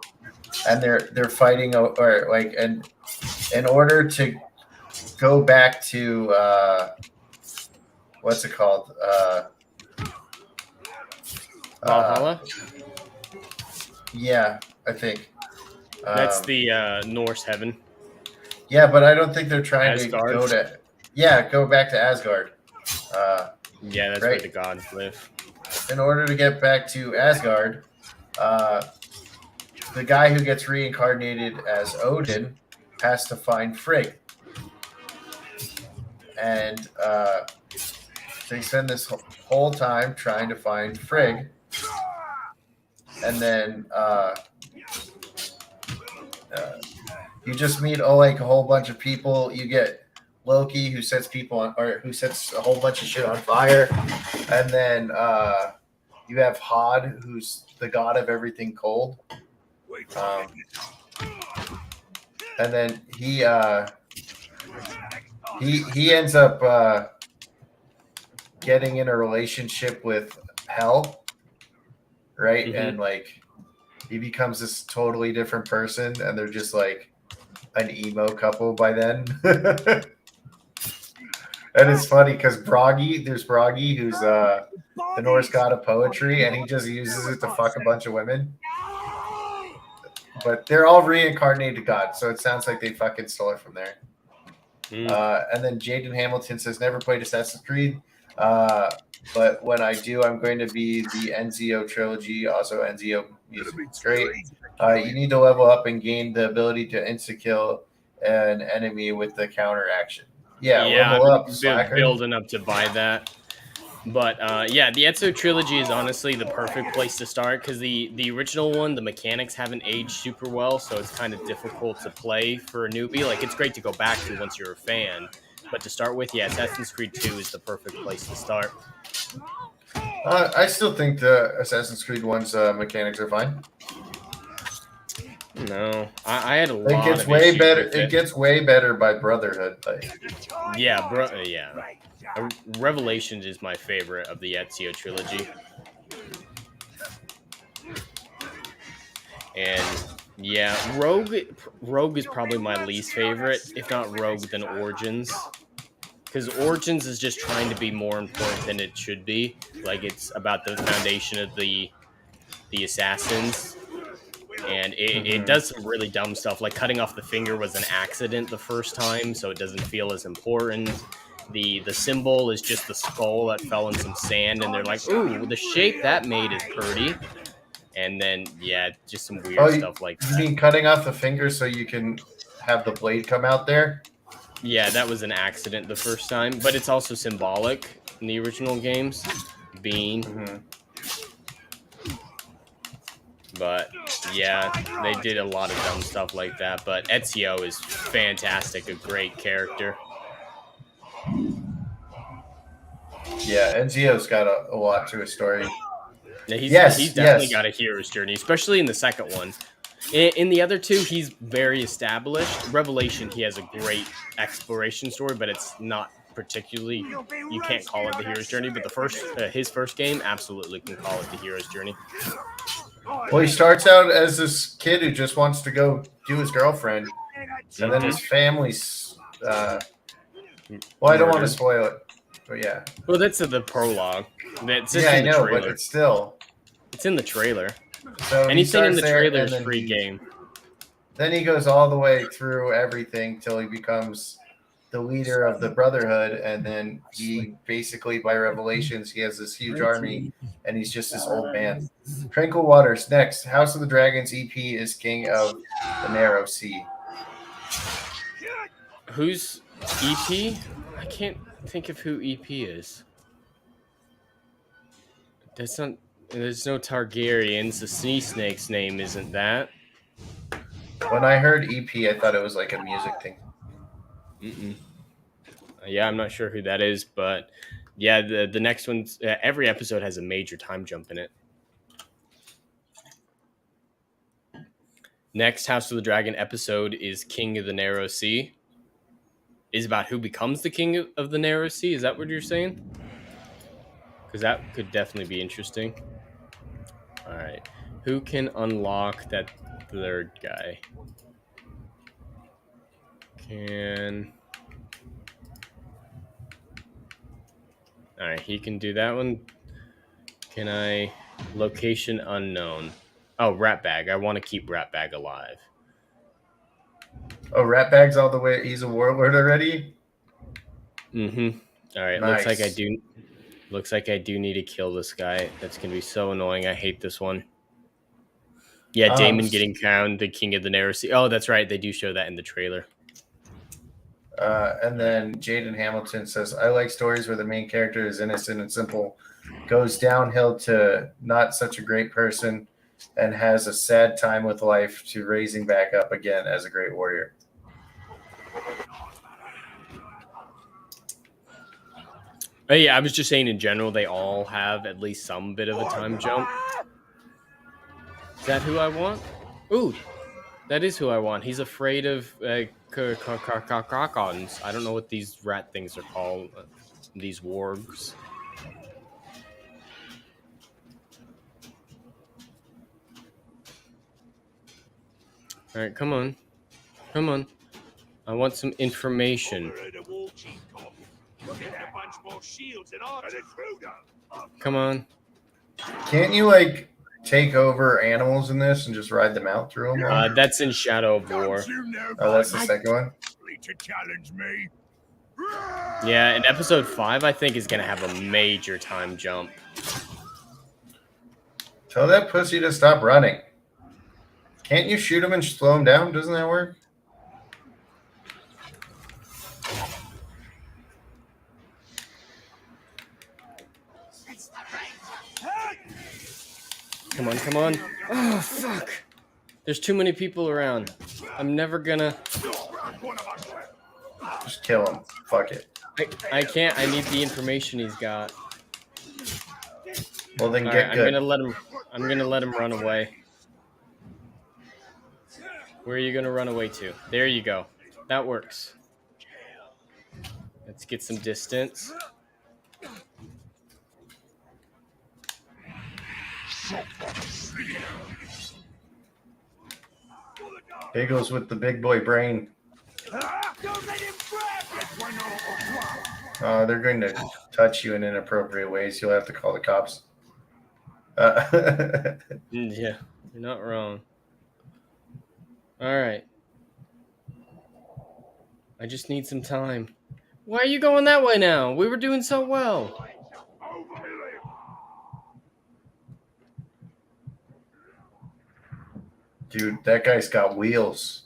and they're fighting or like, and in order to go back to what's it called, Valhalla? Yeah, I think That's the Norse heaven. Yeah, but I don't think they're trying Asgard? to go back to Asgard. Yeah, that's right. where the gods live. In order to get back to Asgard, the guy who gets reincarnated as Odin has to find Frigg. And they spend this whole time trying to find Frigg. And then you just meet like a whole bunch of people. You get Loki, who sets people on, or who sets a whole bunch of shit on fire, and then you have Hod, who's the god of everything cold, and then he ends up getting in a relationship with Hel, right? Mm-hmm. And like he becomes this totally different person, and they're just like an emo couple by then. And it's funny because there's Bragi, who's the Norse god of poetry, and he just uses it to fuck a bunch of women. But they're all reincarnated gods, so it sounds like they fucking stole it from there. And then Jaden Hamilton says, never played Assassin's Creed. But when I do, I'm going to be the Enzio trilogy. Also, Enzio music is great. You need to level up and gain the ability to insta-kill an enemy with the counter action. Yeah, level up, slacker. Building up to buy that. But yeah, the Ezio trilogy is honestly the perfect place to start because the original one, the mechanics haven't aged super well, so it's kind of difficult to play for a newbie. Like, it's great to go back to once you're a fan, but to start with, yeah, Assassin's Creed 2 is the perfect place to start. I still think the Assassin's Creed 1's mechanics are fine. No, I had a lot. It gets of way issues better. with It gets way better by Brotherhood. Like, yeah, bro. Yeah, Revelations is my favorite of the Ezio trilogy, and yeah, Rogue is probably my least favorite. If not Rogue, then Origins, because Origins is just trying to be more important than it should be. Like, it's about the foundation of the assassins. And it does some really dumb stuff, like cutting off the finger was an accident the first time, so it doesn't feel as important. The symbol is just the skull that fell in some sand, and they're like, ooh, the shape that made is pretty. And then, yeah, just some weird stuff like that. You mean cutting off the finger so you can have the blade come out there? Yeah, that was an accident the first time, but it's also symbolic in the original games. Bean. But yeah, they did a lot of dumb stuff like that. But Ezio is fantastic, a great character. Yeah, Ezio's got a lot to his story. Yeah, he's definitely got a hero's journey, especially in the second one. In the other two, he's very established. Revelation, he has a great exploration story, but it's not particularly, you can't call it the hero's journey. But his first game, absolutely can call it the hero's journey. Well, he starts out as this kid who just wants to go do his girlfriend, and then his family's. Well, I don't want to spoil it, but yeah. Well, that's the prologue. That's yeah, I know, trailer. But it's still. It's in the trailer. So anything in the trailer is free game. Then he goes all the way through everything till he becomes the leader of the Brotherhood, and then he basically, by Revelations, he has this huge army, and he's just this old man. Tranquil Waters, next. House of the Dragons EP is king of the Narrow Sea. Who's EP? I can't think of who EP is. That's not... There's no Targaryens. The Sea Snake's name isn't that. When I heard EP, I thought it was like a music thing. Yeah, I'm not sure who that is, but yeah, the next one, every episode has a major time jump in it. Next House of the Dragon episode is King of the Narrow Sea. Is about who becomes the King of the Narrow Sea. Is that what you're saying? Because that could definitely be interesting. All right. Who can unlock that third guy? All right, he can do that one. Can I... Location unknown. Oh, Ratbag. I want to keep Ratbag alive. Oh, Ratbag's all the way... He's a warlord already? All right, nice. Looks like I do need to kill this guy. That's going to be so annoying. I hate this one. Yeah, Daemon getting crowned the King of the Narrow Sea. Oh, that's right. They do show that in the trailer. And then Jaden Hamilton says, I like stories where the main character is innocent and simple, goes downhill to not such a great person, and has a sad time with life to raising back up again as a great warrior. Yeah, I was just saying in general, they all have at least some bit of a time jump. Is that who I want? Ooh, that is who I want. He's afraid of krakons. I don't know what these rat things are called. These wargs. All right, come on. Come on. I want some information. We'll get a bunch more shields in our intruder. Come on. Can't you like take over animals in this and just ride them out through them? All? That's in Shadow of War. Don't you know Oh, that's the second one. to challenge me? Yeah, in episode 5, I think is gonna have a major time jump. Tell that pussy to stop running. Can't you shoot him and slow him down? Doesn't that work? Come on, come on. Oh, fuck. There's too many people around. I'm never gonna... Just kill him. Fuck it. I can't. I need the information he's got. Well, then All get right, good. I'm gonna let him run away. Where are you gonna run away to? There you go. That works. Let's get some distance. Biggles with the big boy brain. Don't let him grab you. They're going to touch you in inappropriate ways. You'll have to call the cops. Yeah, you're not wrong. All right. I just need some time. Why are you going that way now? We were doing so well. Dude, that guy's got wheels.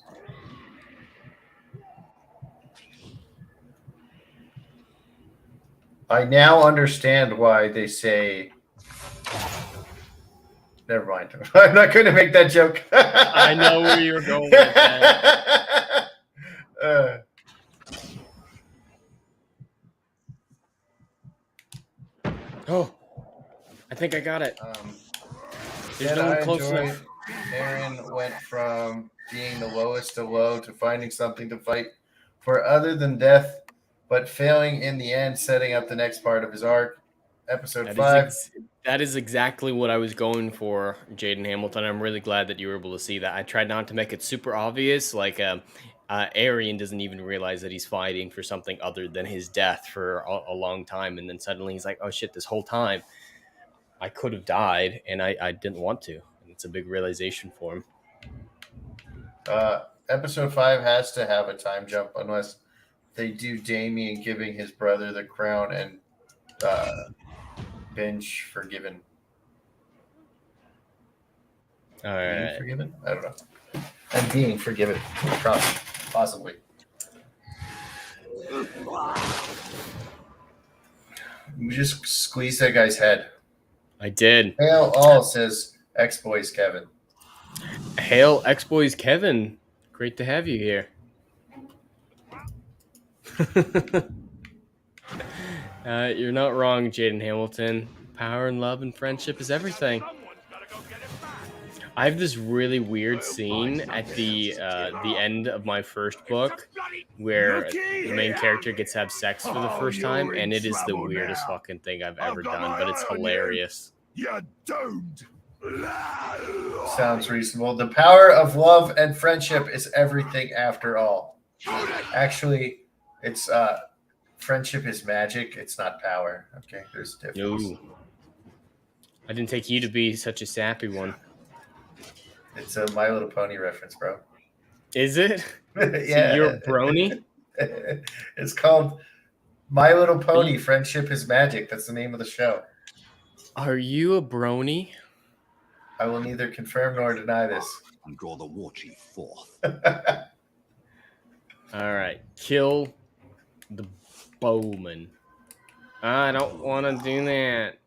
I now understand why they say... Never mind. I'm not going to make that joke. I know where you were going with that. Oh, I think I got it. There's no one close enough. Arien went from being the lowest of low to finding something to fight for other than death, but failing in the end, setting up the next part of his arc. Episode 5. That is exactly what I was going for, Jaden Hamilton. I'm really glad that you were able to see that. I tried not to make it super obvious. Like, Arien doesn't even realize that he's fighting for something other than his death for a long time. And then suddenly he's like, oh, shit, this whole time I could have died, and I didn't want to. And it's a big realization for him. Episode 5 has to have a time jump unless they do Damien giving his brother the crown and Bench forgiven. All right. Being forgiven? I don't know. And being forgiven. Possibly. You just squeeze that guy's head. I did. Hail all, says X-Boys Kevin. Hail, X-Boys Kevin. Great to have you here. You're not wrong, Jaden Hamilton. Power and love and friendship is everything. I have this really weird scene at the end of my first book where the main character gets to have sex for the first time, and it is the weirdest fucking thing I've ever done, but it's hilarious. You're doomed. Sounds reasonable. The power of love and friendship is everything after all. Actually, it's friendship is magic. It's not power. Okay, there's a difference. No. I didn't take you to be such a sappy one. It's a My Little Pony reference, bro. Is it? Yeah. So you're a brony? It's called My Little Pony, Friendship is Magic. That's the name of the show. Are you a brony? I will neither confirm nor deny this. And draw the war chief forth. All right. Kill the bowman. I don't want to do that.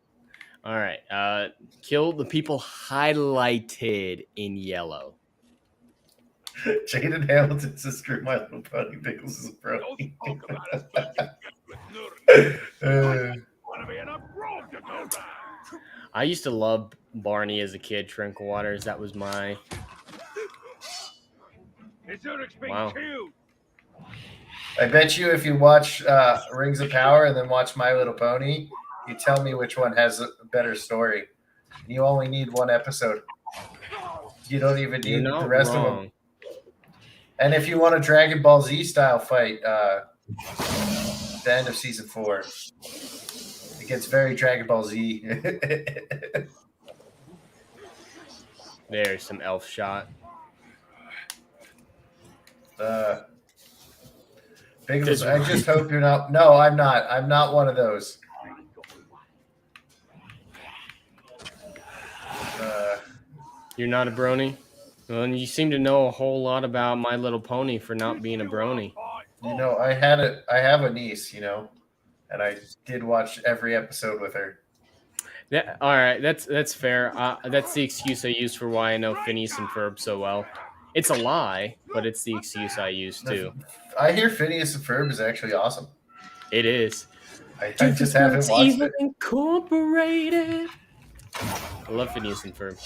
All right. Kill the people highlighted in yellow. Jaden Hamilton says, screw My Little Pony, Pickles is a brony. I used to love Barney as a kid, Tranquil Waters. That was my... Wow. I bet you if you watch Rings of Power and then watch My Little Pony, you tell me which one has a better story. You only need one episode. You don't even need the rest of them. And if you want a Dragon Ball Z style fight, the end of season 4. It gets very Dragon Ball Z. There's some elf shot. I just hope you're not. No, I'm not. I'm not one of those. You're not a brony? Well, you seem to know a whole lot about My Little Pony for not being a brony. You know, I have a niece, you know, and I did watch every episode with her. Yeah, all right, that's fair. That's the excuse I use for why I know Phineas and Ferb so well. It's a lie, but it's the excuse I use too. I hear Phineas and Ferb is actually awesome. It is. I just haven't watched Evil it. Incorporated. I love Phineas and Ferb.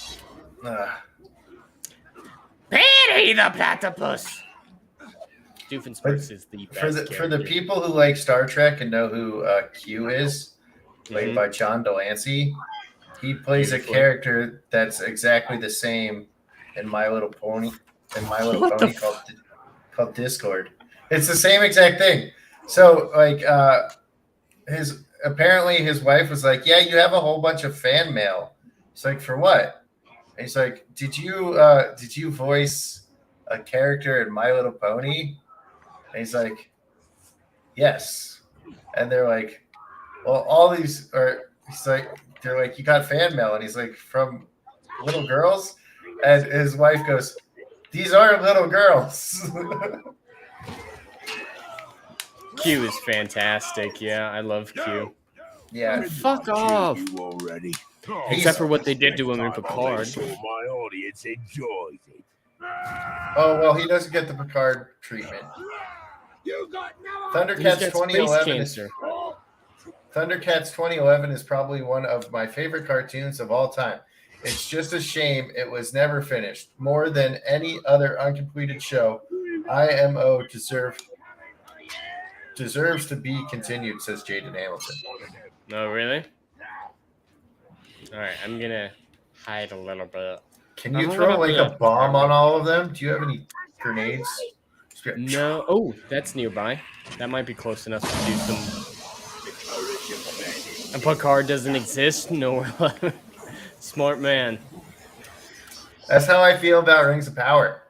Petey the Platypus. Doofenshmirtz is the best for the people who like Star Trek and know who Q is, played by John Delancey. He plays a character that's exactly the same in My Little Pony. Called Discord. It's the same exact thing. So like apparently his wife was like, yeah, you have a whole bunch of fan mail. It's like, for what? And he's like, did you voice a character in My Little Pony? And he's like, yes. And they're like, well, all these are. They're like, you got fan mail, and he's like, from little girls. And his wife goes, these are little girls. Q is fantastic. Yeah, I love Q. Yeah. Fuck off. Already. Except for what they did to him in Picard. So my audience enjoys it. Oh, well, he doesn't get the Picard treatment. You got no Thundercats He's got 2011 space cancer. Thundercats 2011 is probably one of my favorite cartoons of all time. It's just a shame it was never finished. More than any other uncompleted show, IMO deserves to be continued, says Jaden Hamilton. No, really? All right, I'm gonna hide a little bit. Can you throw like a bomb on all of them? Do you have any grenades? No. Oh, that's nearby. That might be close enough to do some. And Picard doesn't exist. No. Smart man. That's how I feel about Rings of Power.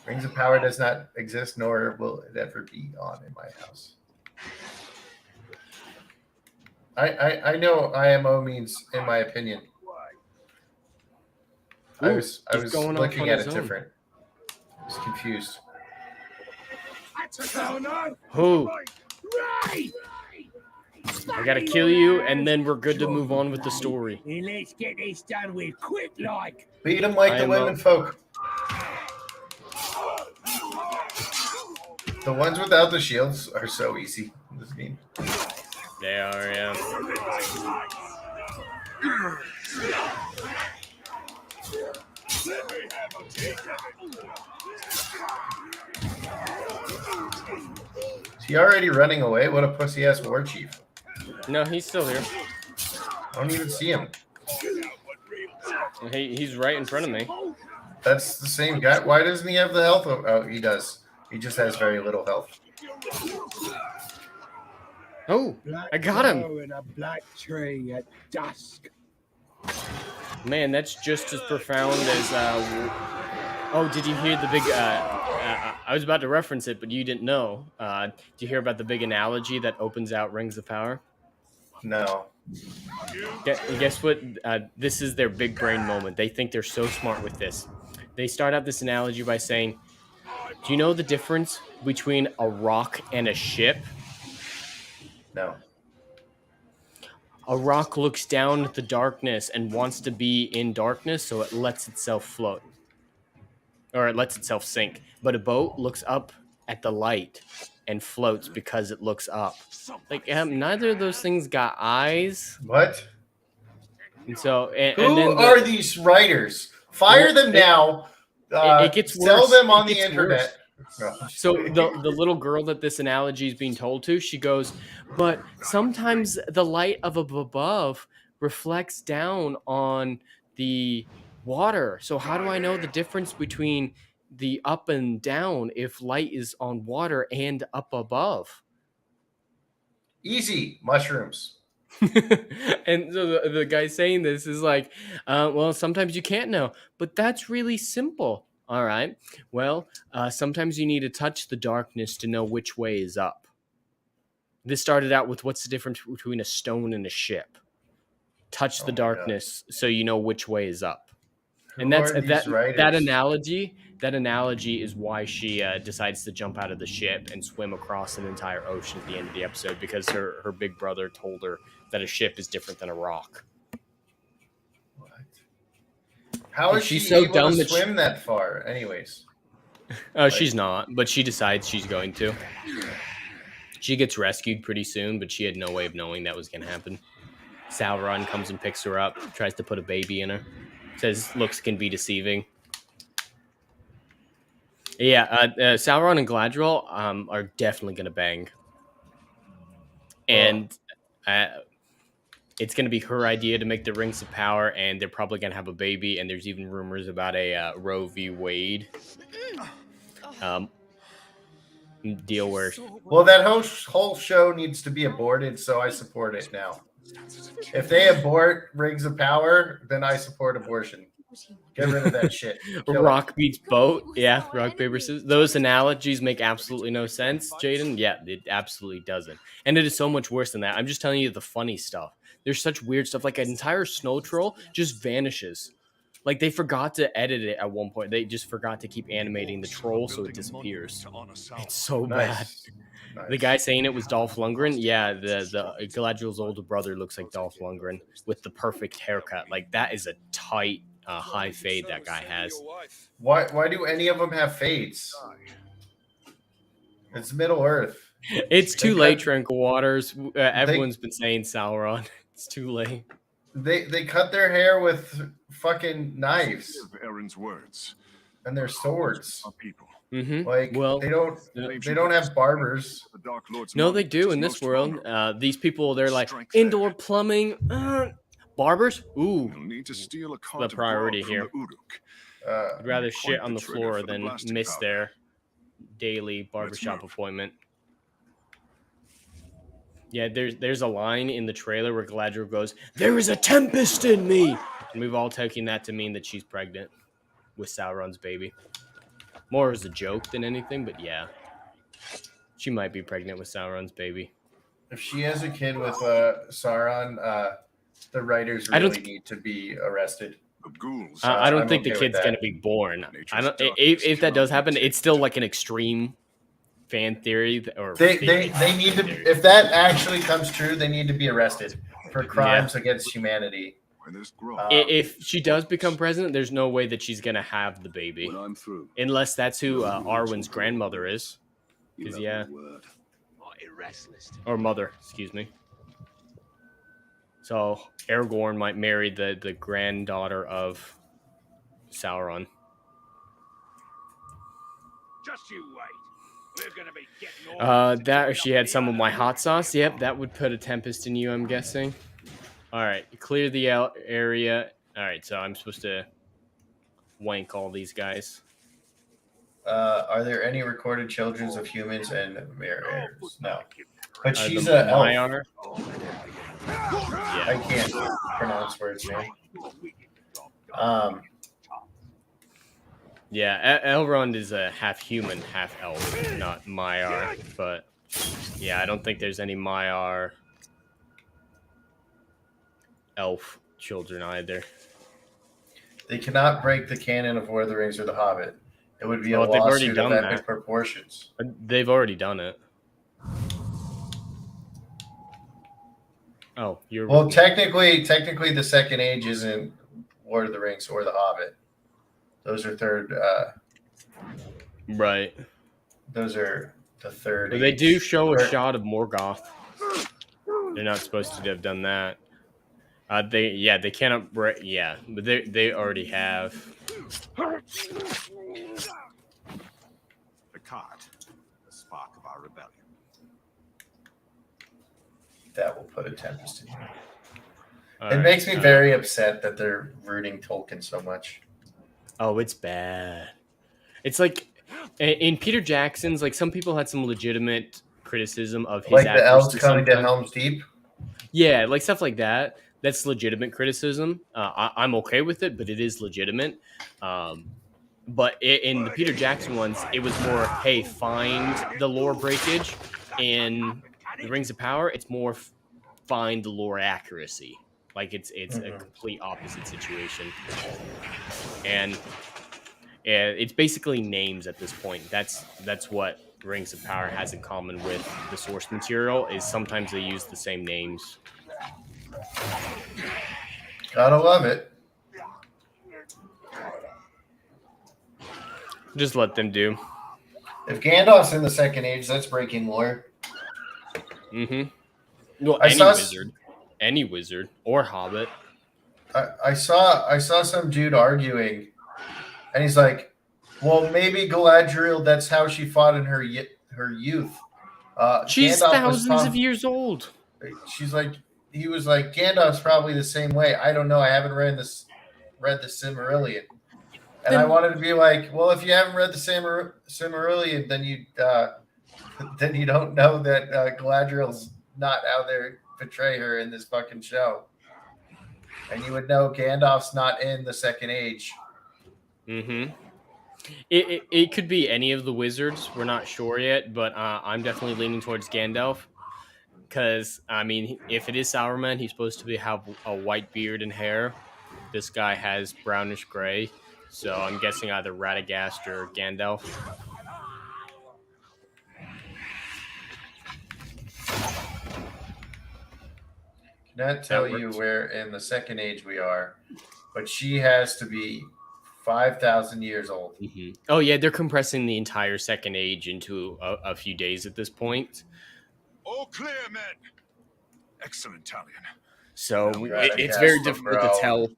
Rings of Power does not exist, nor will it ever be on in my house. I know IMO means, in my opinion. I was looking at it different. I was confused. Who? I gotta kill you, and then we're good to move on with the story. Let's get this done with quick, like. Beat them like the women folk. The ones without the shields are so easy in this game. They are, yeah. Is he already running away? What a pussy-ass war chief. No, he's still here. I don't even see him. He's right in front of me. That's the same guy. Why doesn't he have the health? Oh, he does. He just has very little health. Oh, I got him. In a black tree at dusk. Man, that's just as profound as. Oh, did you hear the big? I was about to reference it, but you didn't know. Did you hear about the big analogy that opens out Rings of Power? No. Guess what? This is their big brain moment. They think they're so smart with this. They start out this analogy by saying, "Do you know the difference between a rock and a ship?" No. A rock looks down at the darkness and wants to be in darkness, so it lets itself float. Or it lets itself sink. But a boat looks up at the light and floats because it looks up. Like, neither of those things got eyes. What? And so, Who are these writers? Fire them now. It gets worse. Sell them on the internet. No. So the little girl that this analogy is being told to, she goes, but sometimes the light of above reflects down on the water. So how do I know the difference between the up and down if light is on water and up above? Easy mushrooms. And so the guy saying this is like, well, sometimes you can't know, but that's really simple. All right. Well, sometimes you need to touch the darkness to know which way is up. This started out with what's the difference between a stone and a ship? Touch the Oh my darkness so you know which way is up. Who And that's are these that writers? analogy is why she decides to jump out of the ship and swim across an entire ocean at the end of the episode, because her big brother told her that a ship is different than a rock. What? How And is she's she so able dumb to that swim that far? Anyways, she's not, but she decides she's going to. She gets rescued pretty soon, but she had no way of knowing that was going to happen. Sauron comes and picks her up, tries to put a baby in her. Says looks can be deceiving. Yeah, Sauron and Galadriel are definitely going to bang. And it's going to be her idea to make the Rings of Power, and they're probably going to have a baby, and there's even rumors about a Roe v. Wade deal where... well, that whole show needs to be aborted, so I support it now. If they abort Rings of Power, then I support abortion. Get rid of that shit. Kill Rock beats boat. Yeah, rock, paper, scissors. Those analogies make absolutely no sense, Jaden. Yeah, it absolutely doesn't. And it is so much worse than that. I'm just telling you the funny stuff. There's such weird stuff. Like an entire snow troll just vanishes. Like they forgot to edit it at one point. They just forgot to keep animating the troll so it disappears. It's so bad. Nice. The guy saying it was Dolph Lundgren, yeah, the Galadriel's older brother looks like Dolph Lundgren with the perfect haircut. Like that is a tight high fade that guy has. Why do any of them have fades? It's Middle Earth. It's too late, Tranquil Waters. Everyone's been saying Sauron. It's too late. They cut their hair with fucking knives Aaron's words. and their swords. People. Mm-hmm. Like well, they don't have barbers. The Dark Lord's no, they mind do is in this most world. vulnerable. These people, they're like Strength indoor there. plumbing, barbers. Ooh, You'll need to steal a cart the of priority grog here. from the Uruk. I'd rather point shit on the the trigger floor for the than blasting miss powder. their daily barbershop move. appointment. Yeah, there's a line in the trailer where Galadriel goes, "There is a tempest in me," and we've all taken that to mean that she's pregnant with Sauron's baby. More as a joke than anything, but yeah, she might be pregnant with Sauron's baby. If she has a kid with Sauron, the writers I don't really need to be arrested. The ghouls. I don't I'm think okay the with kid's that. gonna be born. I don't. Nature's If that does darkness happen, cannot it's still like an extreme fan theory. Or They theory. need to. If that actually comes true, they need to be arrested for crimes against humanity. When there's grog. If she does become president, there's no way that she's gonna have the baby, When I'm through. unless that's who Arwen's grandmother is, you 'cause, have yeah. my word. or mother, excuse me. So Aragorn might marry the granddaughter of Sauron. Just you wait. We're gonna be getting all That if she had some of my hot sauce, yep, that would put a tempest in you, I'm guessing. All right, clear the area. All right, so I'm supposed to wank all these guys. Are there any recorded children of humans and mirrors? No. But The she's a elf. Maiar. I can't pronounce words, man. Yeah, Elrond is a half human, half elf, not Maiar. But yeah, I don't think there's any Maiar elf children either. They cannot break the canon of Lord of the Rings or The Hobbit. It would be a Well, they've already lawsuit of done epic that. proportions. They've already done it. Oh, you're Well, technically, the Second Age isn't Lord of the Rings or The Hobbit. Those are third. right. Those are the third. But they age. do show a Or- shot of Morgoth. They're not supposed to have done that. They cannot break. Yeah, but they already have. The cart. The spark of our rebellion. That will put a tempest in you. All It right, makes me very upset that they're rooting Tolkien so much. Oh, it's bad. It's like in Peter Jackson's. Like some people had some legitimate criticism of his Like the elves accuracy coming to sometimes. Helm's Deep. Yeah, like stuff like that. That's legitimate criticism. I'm okay with it, but it is legitimate. But in the Peter Jackson ones, it was more, hey, find the lore breakage. In the Rings of Power, it's more find the lore accuracy. Like it's a complete opposite situation. And it's basically names at this point. That's what Rings of Power has in common with the source material, is sometimes they use the same names. Gotta love it. Just let them do. If Gandalf's in the Second Age, that's breaking lore. Well, any wizard or hobbit. I saw some dude arguing, and he's like, "Well, maybe Galadriel. That's how she fought in her youth. She's Gandalf thousands of years old." She's like, he was like, Gandalf's probably the same way. I don't know. I haven't read the Silmarillion, and I wanted to be like, well, if you haven't read the Silmarillion, then you don't know that Galadriel's not out there to betray her in this fucking show. And you would know Gandalf's not in the Second Age. It could be any of the wizards. We're not sure yet, but I'm definitely leaning towards Gandalf. Because, I mean, if it is Sauron, he's supposed to have a white beard and hair. This guy has brownish gray. So I'm guessing either Radagast or Gandalf. Cannot tell you where in the Second Age we are, but she has to be 5,000 years old. Oh, yeah, they're compressing the entire Second Age into a few days at this point. All clear, men. Excellent, Talion. So it's very difficult to tell.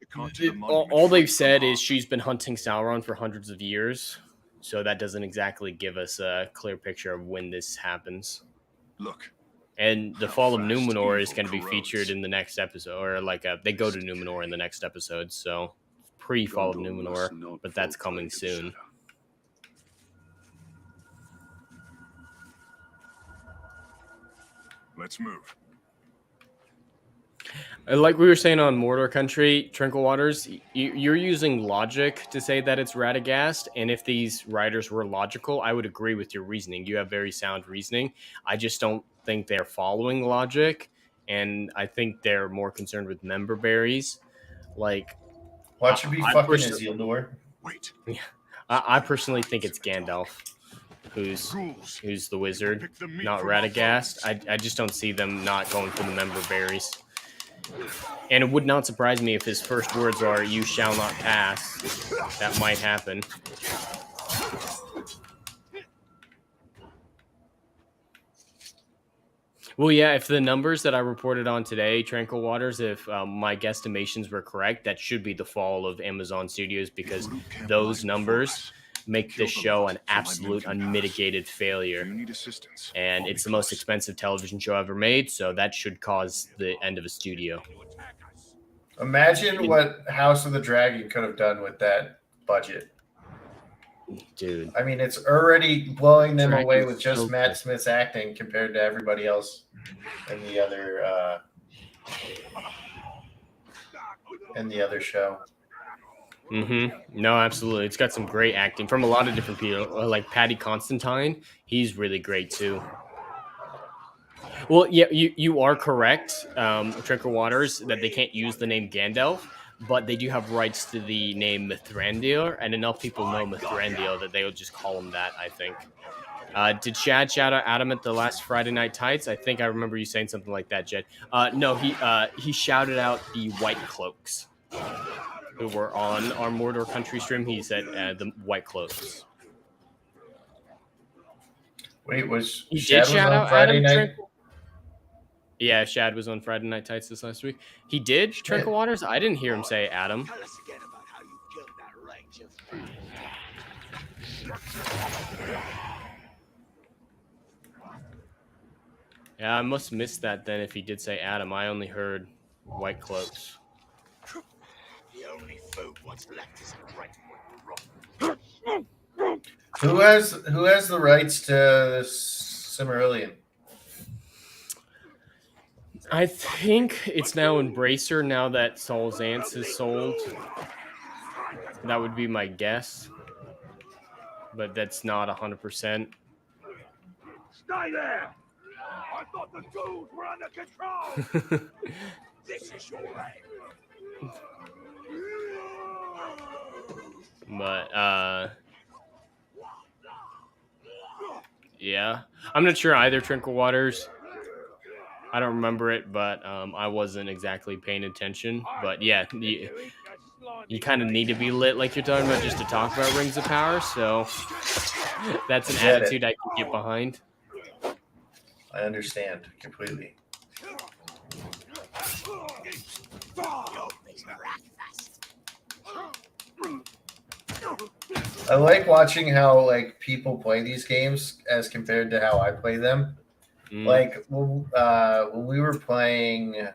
All they've said is she's been hunting Sauron for hundreds of years. So that doesn't exactly give us a clear picture of when this happens. Look. And the fall of Numenor is going to be featured in the next episode, or they go to Numenor in the next episode. So pre-fall of Numenor, but that's coming soon. Let's move. Like we were saying on Mordor Country, Tranquil Waters, you're using logic to say that it's Radagast, and if these writers were logical, I would agree with your reasoning. You have very sound reasoning. I just don't think they're following logic, and I think they're more concerned with member berries. Like, what should be fucking Isildur? Wait. Yeah, I personally think it's Gandalf. Who's the wizard, not Radagast. I just don't see them not going for the member berries. And it would not surprise me if his first words are, "You shall not pass." That might happen. Well, yeah, if the numbers that I reported on today, Tranquil Waters, if my guesstimations were correct, that should be the fall of Amazon Studios, because those numbers make this show an absolute unmitigated failure. And it's the most expensive television show ever made, so that should cause the end of a studio. Imagine what House of the Dragon could have done with that budget. Dude. I mean, it's already blowing them away with just Matt Smith's acting compared to everybody else in the other show. No, absolutely. It's got some great acting from a lot of different people. Like Paddy Constantine, he's really great too. Well, yeah, you are correct, Tranquil Waters, that they can't use the name Gandalf, but they do have rights to the name Mithrandir, and enough people know Mithrandir that they will just call him that, I think. Did Shad shout out Adam at the last Friday Night Tights? I think I remember you saying something like that, Jed. No, he shouted out the White Cloaks who were on our Mordor Country stream. He said the White Cloaks. Wait, was he Shad did shout on out Friday Adam night? Tranquil? Yeah, Shad was on Friday Night Tights this last week. He did, Tranquil Waters? I didn't hear him say Adam. Tell us again about how you killed that righteous man. Yeah, I must have missed that then if he did say Adam. I only heard White Cloaks. The only food what's left is a great one. Who has the rights to this Silmarillion? I think it's now Embracer now that Soul's Ants is sold. That would be my guess. But that's not 100%. Stay there! I thought the ghouls were under control! This is your end! But, yeah. I'm not sure either, Trinkle Waters. I don't remember it, but I wasn't exactly paying attention. But yeah, you kind of need to be lit like you're talking about just to talk about Rings of Power. So that's an attitude I can get behind. I understand completely. I like watching how like people play these games as compared to how I play them. Like when we were playing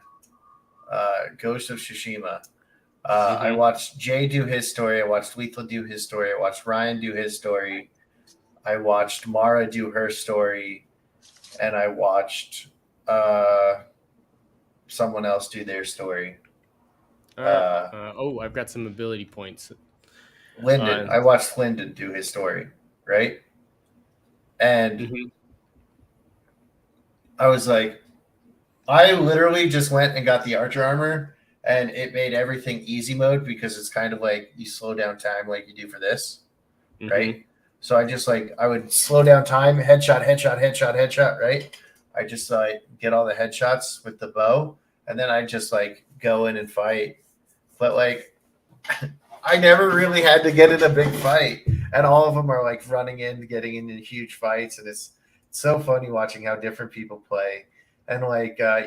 Ghost of Tsushima, I watched Jay do his story. I watched Lethal do his story. I watched Ryan do his story. I watched Mara do her story, and I watched someone else do their story. I've got some ability points. Lyndon. I watched Lyndon do his story, right? And I was like, I literally just went and got the archer armor, and it made everything easy mode because it's kind of like you slow down time like you do for this, right? So I just I would slow down time, headshot, headshot, headshot, headshot, right? I just get all the headshots with the bow, and then I just go in and fight. But I never really had to get in a big fight, and all of them are running in, getting into huge fights, and it's so funny watching how different people play. And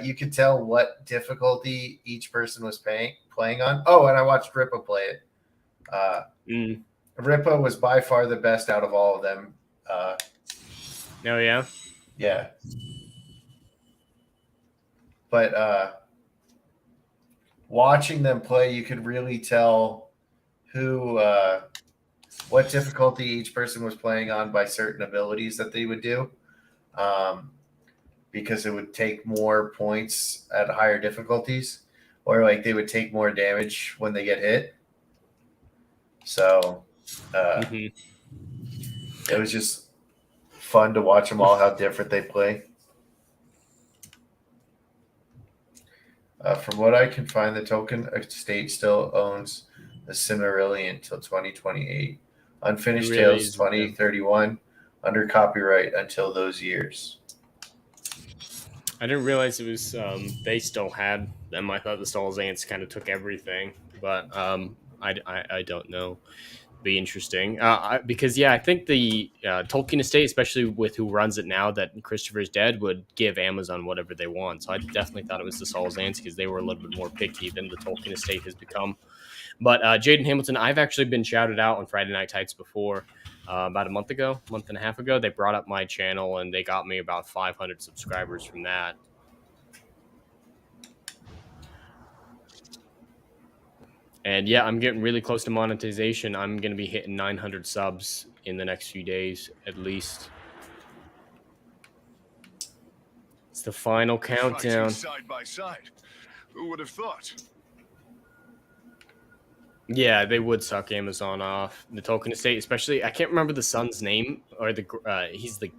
you could tell what difficulty each person was playing on. Oh, and I watched Ripa play it. Ripa was by far the best out of all of them. Oh yeah, yeah. But watching them play, you could really tell what difficulty each person was playing on by certain abilities that they would do. Because it would take more points at higher difficulties, or they would take more damage when they get hit. So it was just fun to watch them all, how different they play. From what I can find, the token estate still owns the Silmarillion until 2028. Unfinished Tales 2031 under copyright until those years. I didn't realize it was they still had them. I thought the Soul's Ants kind of took everything, but I don't know. Be interesting because I think the Tolkien estate, especially with who runs it now that Christopher's dead, would give Amazon whatever they want. So I definitely thought it was the Soul's Ants because they were a little bit more picky than the Tolkien estate has become. But Jaden Hamilton, I've actually been shouted out on Friday Night Tights before. About a month and a half ago, they brought up my channel and they got me about 500 subscribers from that. And yeah, I'm getting really close to monetization. I'm going to be hitting 900 subs in the next few days, at least. It's the final countdown. Side by side. Who would have thought? Yeah, they would suck Amazon off. The Tolkien estate, especially. I can't remember the son's name, or he's the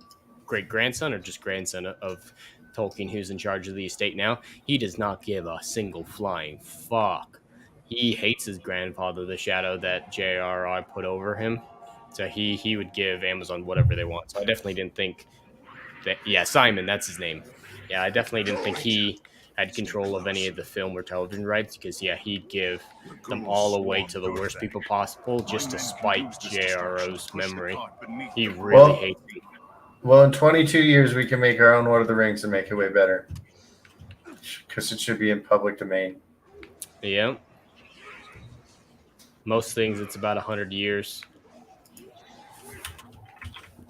great-grandson or just grandson of Tolkien, who's in charge of the estate now. He does not give a single flying fuck. He hates his grandfather, the shadow that J.R.R. put over him. So he would give Amazon whatever they want. So I definitely didn't think that... Yeah, Simon, that's his name. Yeah, I definitely didn't think he had control of any of the film or television rights because, yeah, he'd give them all away to the worst people possible just to spite J.R.R.'s memory. He really hates it. Well, in 22 years, we can make our own Lord of the Rings and make it way better. Because it should be in public domain. Yeah. Most things, it's about 100 years.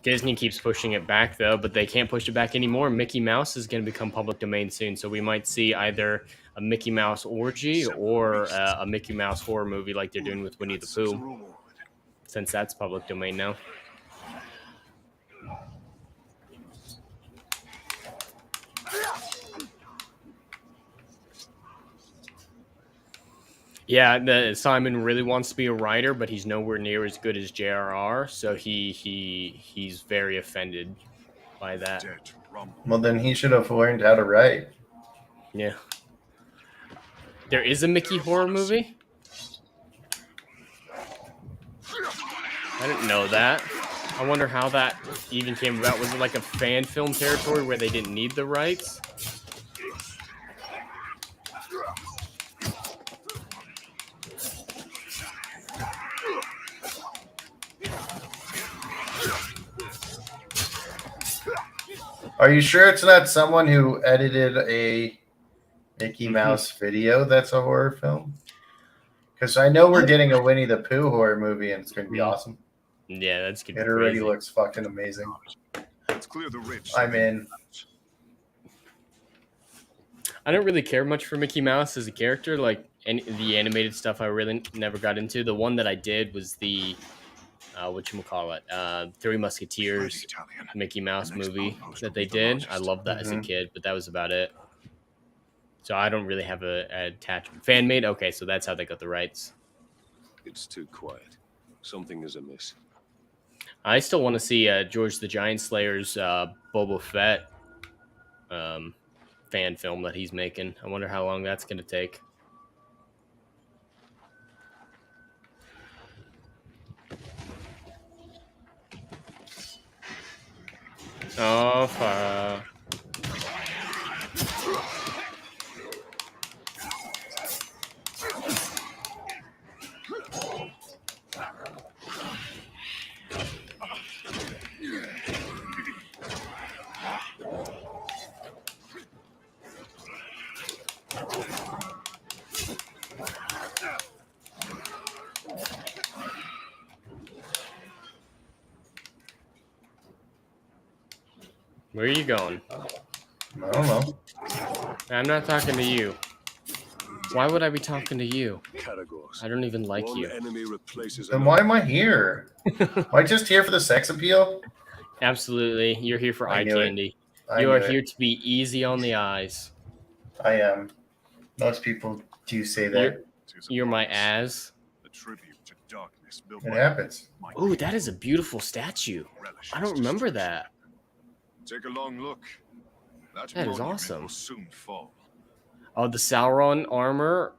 Disney keeps pushing it back, though, but they can't push it back anymore. Mickey Mouse is going to become public domain soon, so we might see either a Mickey Mouse orgy or a Mickey Mouse horror movie like they're doing with Winnie the Pooh, since that's public domain now. Yeah, Simon really wants to be a writer, but he's nowhere near as good as JRR, so he's very offended by that. Dead rumble. Well, then he should have learned how to write. Yeah. There is a Mickey horror movie? I didn't know that. I wonder how that even came about. Was it like a fan film territory where they didn't need the rights? Are you sure it's not someone who edited a Mickey Mouse video that's a horror film? Because I know we're getting a Winnie the Pooh horror movie and it's going to be awesome. Yeah, that's good. It already looks fucking amazing. Let's clear the ridge. I'm in. I don't really care much for Mickey Mouse as a character. Like the animated stuff, I really never got into. The one that I did was the whatchamacallit, Three Musketeers Mickey Mouse movie that they did. I loved that as a kid, but that was about it. So I don't really have a attachment. Fan made? Okay, so that's how they got the rights. It's too quiet. Something is amiss. I still want to see George the Giant Slayer's Boba Fett fan film that he's making. I wonder how long that's going to take. Oh, fuck. Where are you going? I don't know. I'm not talking to you. Why would I be talking to you? Categories. I don't even like One you. enemy replaces Then why am I here? Am I just here for the sex appeal? Absolutely. You're here for I eye knew it. candy. I You are knew it. here to be easy on the eyes. I am. Most people do say that. You're my ass. A tribute to darkness built It by happens. Oh, that is a beautiful statue. relish I don't its remember destruction. that. Take a long look. That That is monument awesome. will soon fall. Oh, the Sauron armor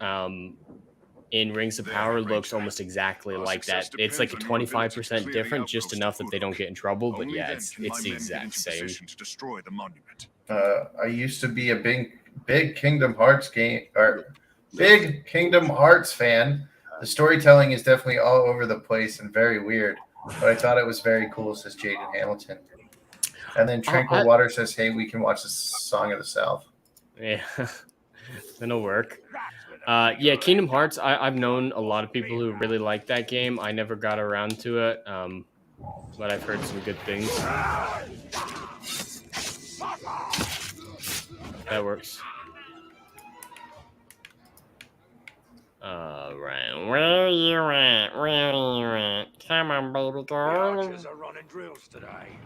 in Rings of There, Power Ranger. looks almost exactly Our like success that. It's like a depends on your ability to 25% clear the different, just outpost enough of that they don't Uruk. get in trouble. But Only yeah, then it's can my the men get exact into same. position to destroy the monument. I used to be a big Kingdom Hearts big Kingdom Hearts fan. The storytelling is definitely all over the place and very weird, but I thought it was very cool, says Jaden Hamilton. And then Tranquil Water says, hey, we can watch the Song of the South. Yeah, that'll work. Yeah, Kingdom Hearts. I've known a lot of people who really like that game. I never got around to it, but I've heard some good things. That works. Right. Where you at? Where you at? Come on, baby The girl. archers are running drills today.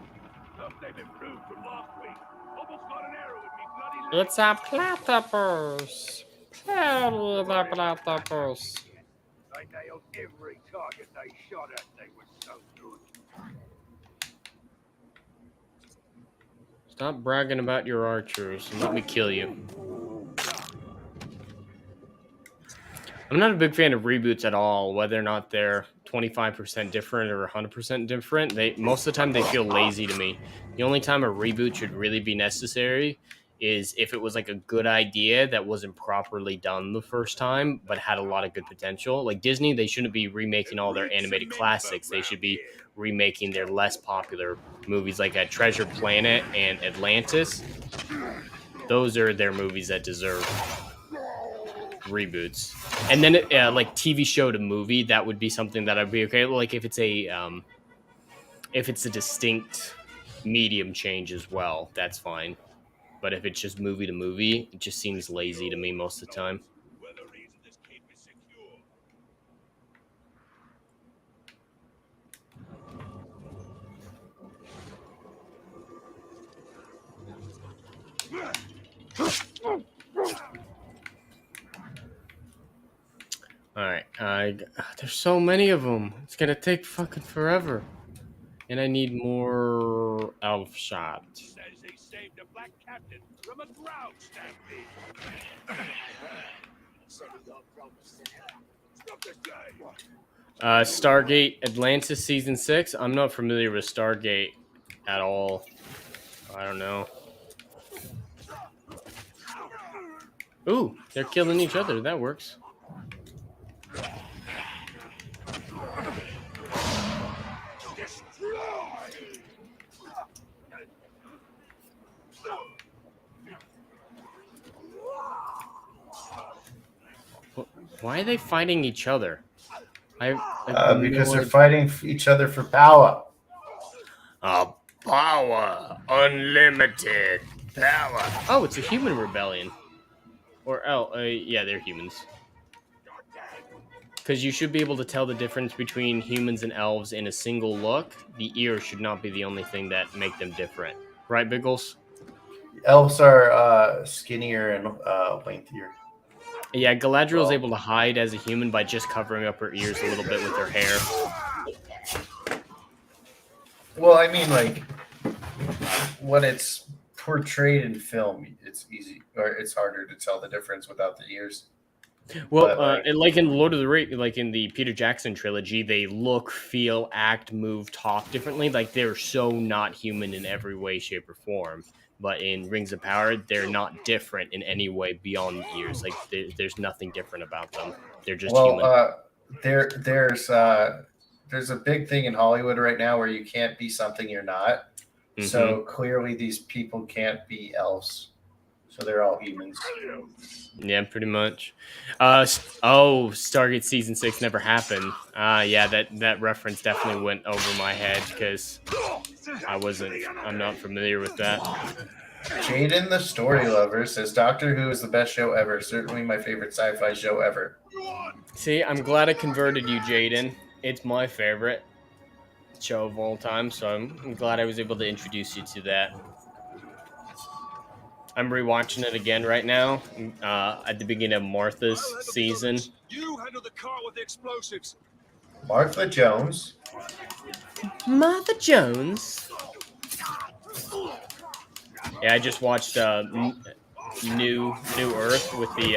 Look, they've improved from last week. Almost got an arrow in me bloody leg. It's a platypus. Platypus. They nailed every target they shot at. They were so good. Stop bragging about your archers and let me kill you. I'm not a big fan of reboots at all, whether or not they're 25% different or 100% different. Most of the time they feel lazy to me. The only time a reboot should really be necessary is if it was like a good idea that wasn't properly done the first time, but had a lot of good potential. Like Disney, they shouldn't be remaking all their animated classics. They should be remaking their less popular movies like Treasure Planet and Atlantis. Those are their movies that deserve reboots. And then like TV show to movie, that would be something that I'd be okay. Like if it's a distinct medium change as well, that's fine. But if it's just movie to movie, it just seems lazy to me most of the time. All there's so many of them. It's gonna take fucking forever. And I need more elf shot. Says he saved a black captain from a drought stampede. Stop this guy. Stargate Atlantis Season 6. I'm not familiar with Stargate at all. I don't know. Ooh, they're killing each other. That works. Why are they fighting each other? Because they're fighting each other for power. Power. Unlimited power. Oh, it's a human rebellion. Or, yeah, they're humans. Because you should be able to tell the difference between humans and elves in a single look. The ears should not be the only thing that make them different. Right, Biggles? Elves are skinnier and lengthier. Yeah, Galadriel's able to hide as a human by just covering up her ears a little bit with her hair. Well, I mean, like, when it's portrayed in film, it's easy, or it's harder to tell the difference without the ears. Well, like in Lord of the Rings, like in the Peter Jackson trilogy, they look, feel, act, move, talk differently. Like, they're so not human in every way, shape, or form. But in Rings of Power, they're not different in any way beyond the ears. Like, there's nothing different about them. They're just human. There's a big thing in Hollywood right now where you can't be something you're not. Mm-hmm. So clearly these people can't be elves. So they're all humans. Yeah, pretty much. Stargate Season 6 never happened. Yeah, that reference definitely went over my head because I'm not familiar with that. Jaden, the story lover, says Doctor Who is the best show ever. Certainly my favorite sci-fi show ever. See, I'm glad I converted you, Jaden. It's my favorite show of all time, so I'm glad I was able to introduce you to that. I'm rewatching it again right now at the beginning of Martha's season. You handle the car with the explosives. Martha Jones. Martha Jones. Yeah, I just watched New Earth with the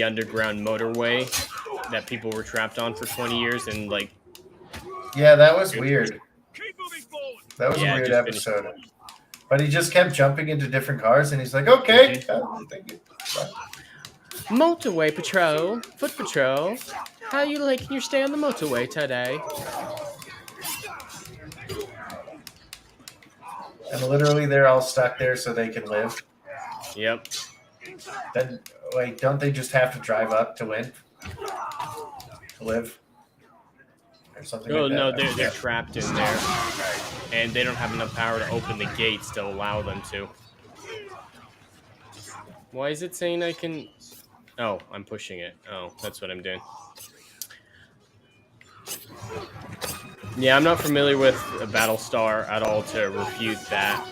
underground motorway that people were trapped on for 20 years and like. Yeah, that was weird. That was a weird episode. But he just kept jumping into different cars, and he's like, "Okay, thank you." Motorway patrol, foot patrol. How you liking your stay on the motorway today? And literally, they're all stuck there so they can live. Yep. Then, like, don't they just have to drive up to win? To live? Or something like that? No, they're trapped in there. And they don't have enough power to open the gates to allow them to. Why is it saying I can... Oh, I'm pushing it. Oh, that's what I'm doing. Yeah, I'm not familiar with Battlestar at all to refute that.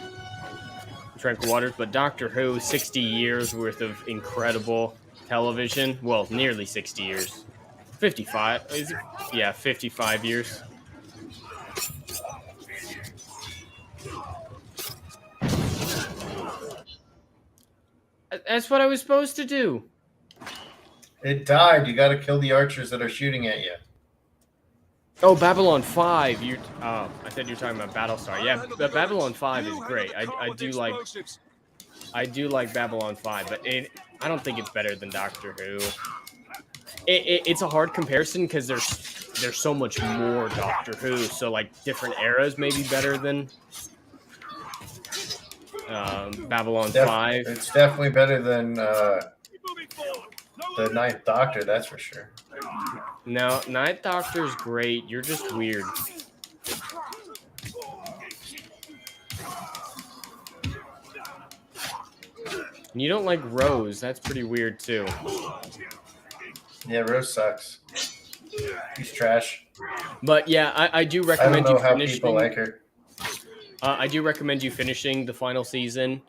Tranquil Waters, but Doctor Who, 60 years worth of incredible television. Well, nearly 60 years. 55. Is it? Yeah, 55 years. That's what I was supposed to do. It died. You got to kill the archers that are shooting at you. Oh, Babylon 5. I thought you were talking about Battlestar. Yeah, but Babylon 5 is great. I do like Babylon 5, but I don't think it's better than Doctor Who. It's a hard comparison because there's so much more Doctor Who. So like different eras may be better than Babylon 5. It's definitely better than the Ninth Doctor, that's for sure. No, Ninth Doctor's great. You're just weird. And you don't like Rose. That's pretty weird too. Yeah, Rose sucks. He's trash. But yeah, I do recommend you finishing. People like her. I do recommend you finishing the final season,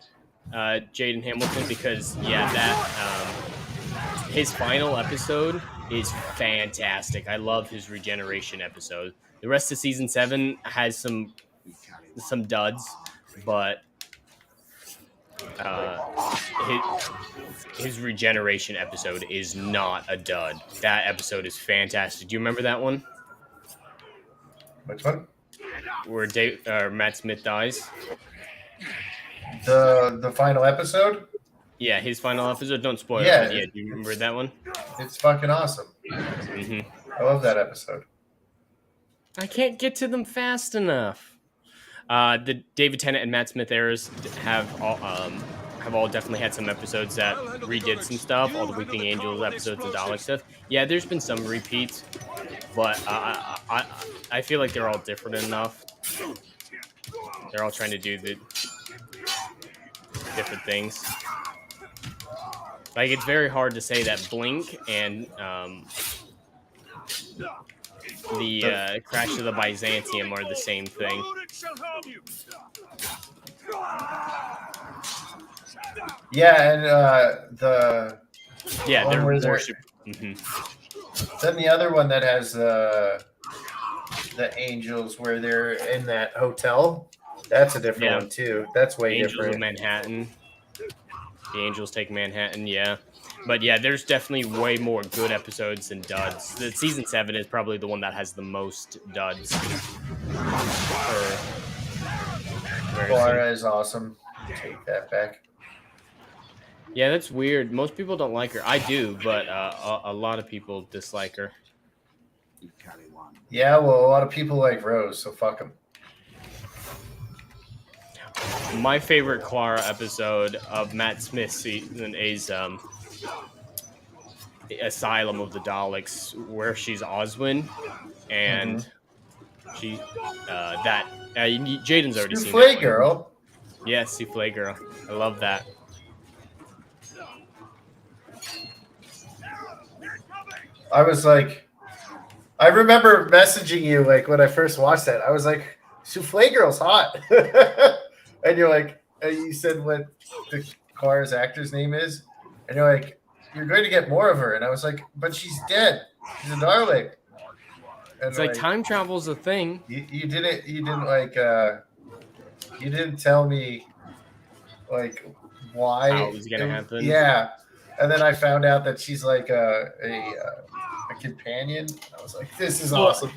Jaden Hamilton, because yeah, that his final episode is fantastic. I love his regeneration episode. The rest of season 7 has some duds, but his regeneration episode is not a dud. That episode is fantastic. Do you remember that one? Which one? Where Matt Smith dies? The final episode? Yeah, his final episode. Don't spoil Yeah. it, but yeah, do you remember that one? It's fucking awesome. Mm-hmm. I love that episode. I can't get to them fast enough. The David Tennant and Matt Smith eras have all definitely had some episodes that redid some stuff. All the Weeping Angels episodes and Dalek stuff. Yeah, there's been some repeats, but I feel like they're all different enough. They're all trying to do the different things. Like, it's very hard to say that Blink and the Crash of the Byzantium are the same thing. Yeah, and the they're where worship. Then the other one that has the angels where they're in that hotel. That's a different one too. That's way Angels different. of Manhattan. The Angels take Manhattan, yeah. But yeah, there's definitely way more good episodes than duds. The season 7 is probably the one that has the most duds. Clara is awesome. Take that back. Yeah, that's weird. Most people don't like her. I do, but a lot of people dislike her. Yeah, well, a lot of people like Rose, so fuck them. My favorite Clara episode of Matt Smith's season is Asylum of the Daleks, where she's Oswin, and she Jaden's already seen Souffle that Girl. Yeah, Souffle Girl. I love that. I was like, I remember messaging you like when I first watched that. I was like, Souffle Girl's hot. And you're like, you said what the Clara's actor's name is, and you're like, you're going to get more of her. And I was like, but she's dead. She's a Dalek. And it's like time travel's a thing. You didn't you didn't tell me like why how it was gonna happen. Yeah, and then I found out that she's like a companion. I was like, this is awesome.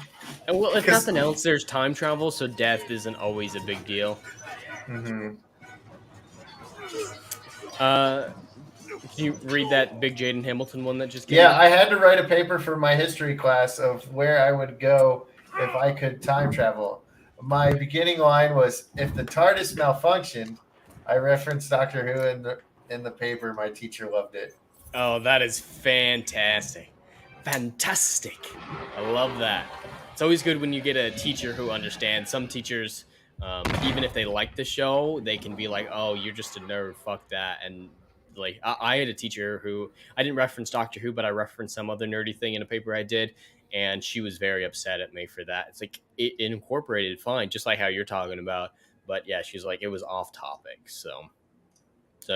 And well, if nothing else, there's time travel, so death isn't always a big deal. Mm-hmm. Can you read that big Jaden Hamilton one that just came Yeah, out? I had to write a paper for my history class of where I would go if I could time travel. My beginning line was, if the TARDIS malfunctioned, I referenced Doctor Who in the paper. My teacher loved it. Oh, that is fantastic. Fantastic. I love that. It's always good when you get a teacher who understands. Some teachers, even if they like the show, they can be like, oh, you're just a nerd. Fuck that. And like, I had a teacher who, I didn't reference Doctor Who, but I referenced some other nerdy thing in a paper I did. And she was very upset at me for that. It's like, it incorporated fine, just like how you're talking about. But yeah, she's like, it was off topic. So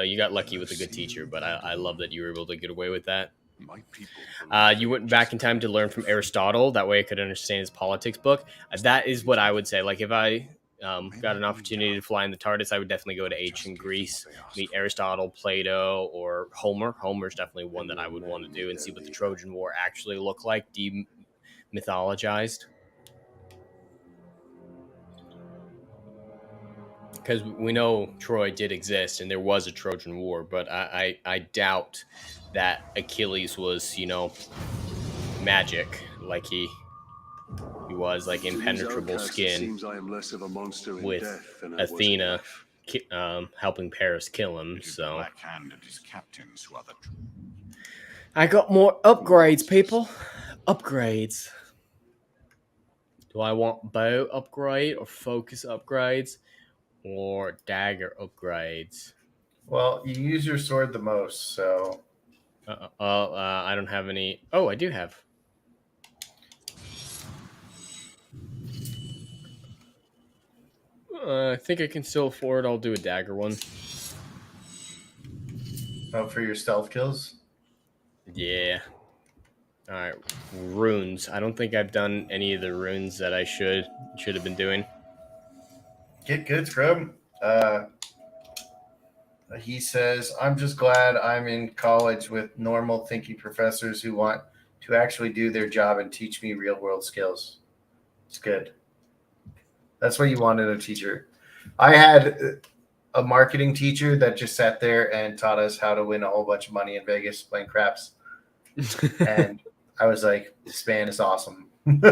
you got lucky with a good teacher, but I love that you were able to get away with that. You went back in time to learn from Aristotle. That way I could understand his politics book. That is what I would say. Like, if I got an opportunity to fly in the TARDIS, I would definitely go to ancient Greece, meet Aristotle, Plato, or Homer. Homer's definitely one that I would want to do and see what the Trojan War actually looked like, demythologized. Because we know Troy did exist and there was a Trojan War, but I doubt that Achilles was, magic like he was, like impenetrable skin with Athena helping Paris kill him. So I got more upgrades, people. Upgrades. Do I want bow upgrade or focus upgrades or dagger upgrades? Well, you use your sword the most, so. I don't have any. Oh, I do have. I think I can still afford. I'll do a dagger one. Oh, for your stealth kills? Yeah. All right, runes. I don't think I've done any of the runes that I should have been doing. Get good, Scrub. He says, I'm just glad I'm in college with normal thinking professors who want to actually do their job and teach me real world skills. It's good. That's what you want in a teacher. I had a marketing teacher that just sat there and taught us how to win a whole bunch of money in Vegas playing craps. And I was like, this man is awesome. And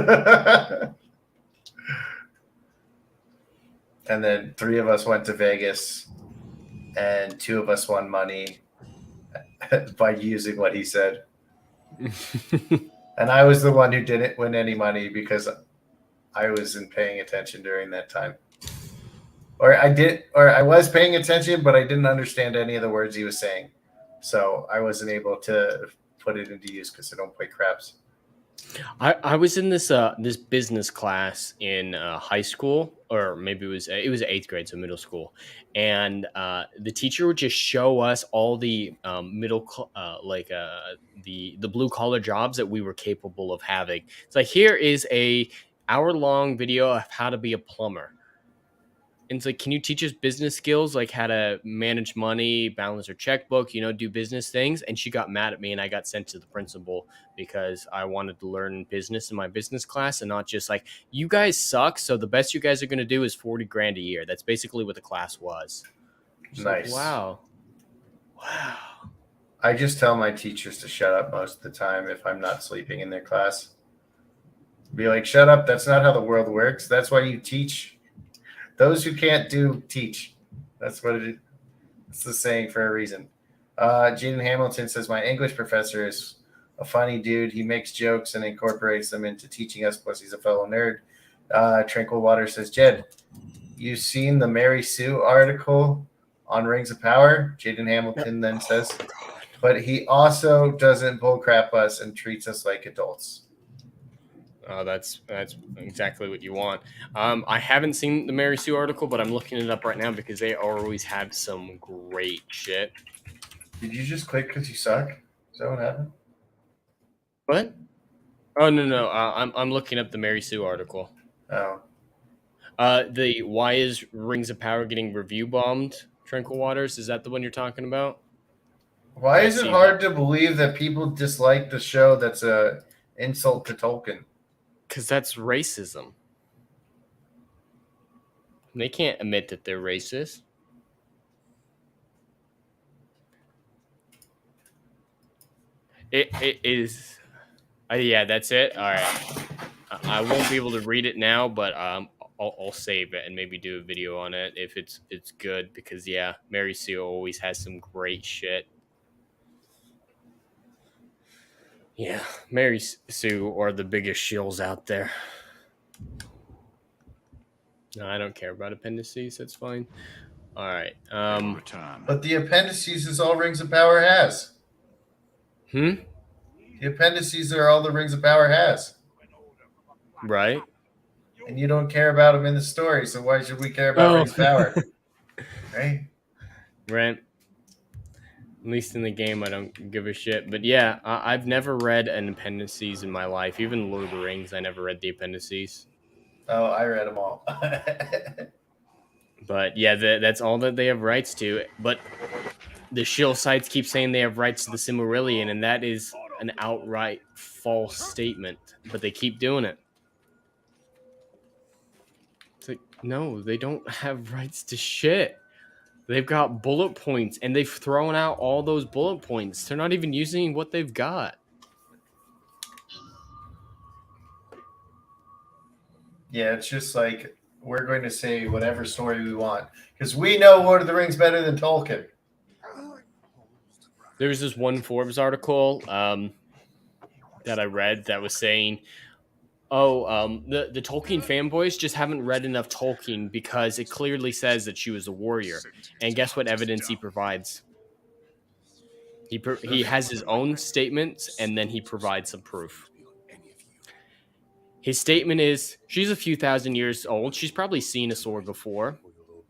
then 3 of us went to Vegas and 2 of us won money by using what he said. And I was the one who didn't win any money because I wasn't paying attention during that time. Or I was paying attention, but I didn't understand any of the words he was saying. So I wasn't able to put it into use because I don't play craps. I was in this this business class in high school, or maybe it was 8th grade, so middle school, and the teacher would just show us all the the blue collar jobs that we were capable of having. It's like, here is a hour-long video of how to be a plumber. And it's like, can you teach us business skills, like how to manage money, balance her checkbook, do business things? And she got mad at me, and I got sent to the principal because I wanted to learn business in my business class and not just like, you guys suck, so the best you guys are going to do is 40 grand a year. That's basically what the class was. Nice. Like, wow. I just tell my teachers to shut up most of the time if I'm not sleeping in their class. Be like, shut up. That's not how the world works. That's why you teach. Those who can't do, teach. That's what it is. It's the saying for a reason. Jaden Hamilton says, my English professor is a funny dude. He makes jokes and incorporates them into teaching us, plus he's a fellow nerd. Tranquil Water says, Jed, you've seen the Mary Sue article on Rings of Power? Jaden Hamilton then says, but he also doesn't bullcrap us and treats us like adults. Oh, that's exactly what you want. I haven't seen the Mary Sue article, but I'm looking it up right now because they always have some great shit. Did you just quit because you suck? Is that what happened? What? Oh, no. I'm looking up the Mary Sue article. Oh. The why is Rings of Power getting review bombed? Tranquil Waters, is that the one you're talking about? Why is it hard to believe that people dislike the show that's a insult to Tolkien? Because that's racism. They can't admit that they're racist. It is. Yeah, that's it. All right. I won't be able to read it now, but I'll save it and maybe do a video on it if it's good. Because yeah, Mary Sue always has some great shit. Yeah, Mary Sue are the biggest shills out there. No, I don't care about appendices. That's fine. All right. But the appendices is all Rings of Power has. The appendices are all the Rings of Power has. Right. And you don't care about them in the story, so why should we care about Rings of Power? Right? Right. At least in the game, I don't give a shit. But yeah, I've never read an appendices in my life. Even Lord of the Rings, I never read the appendices. Oh, I read them all. But yeah, that's all that they have rights to. But the shill sites keep saying they have rights to the Silmarillion, and that is an outright false statement. But they keep doing it. It's like, no, they don't have rights to shit. They've got bullet points, and they've thrown out all those bullet points. They're not even using what they've got. Yeah, it's just like, we're going to say whatever story we want. Because we know Lord of the Rings better than Tolkien. There was this one Forbes article that I read that was saying, the Tolkien fanboys just haven't read enough Tolkien because it clearly says that she was a warrior. And guess what evidence he provides? He has his own statements, and then he provides some proof. His statement is, she's a few thousand years old. She's probably seen a sword before.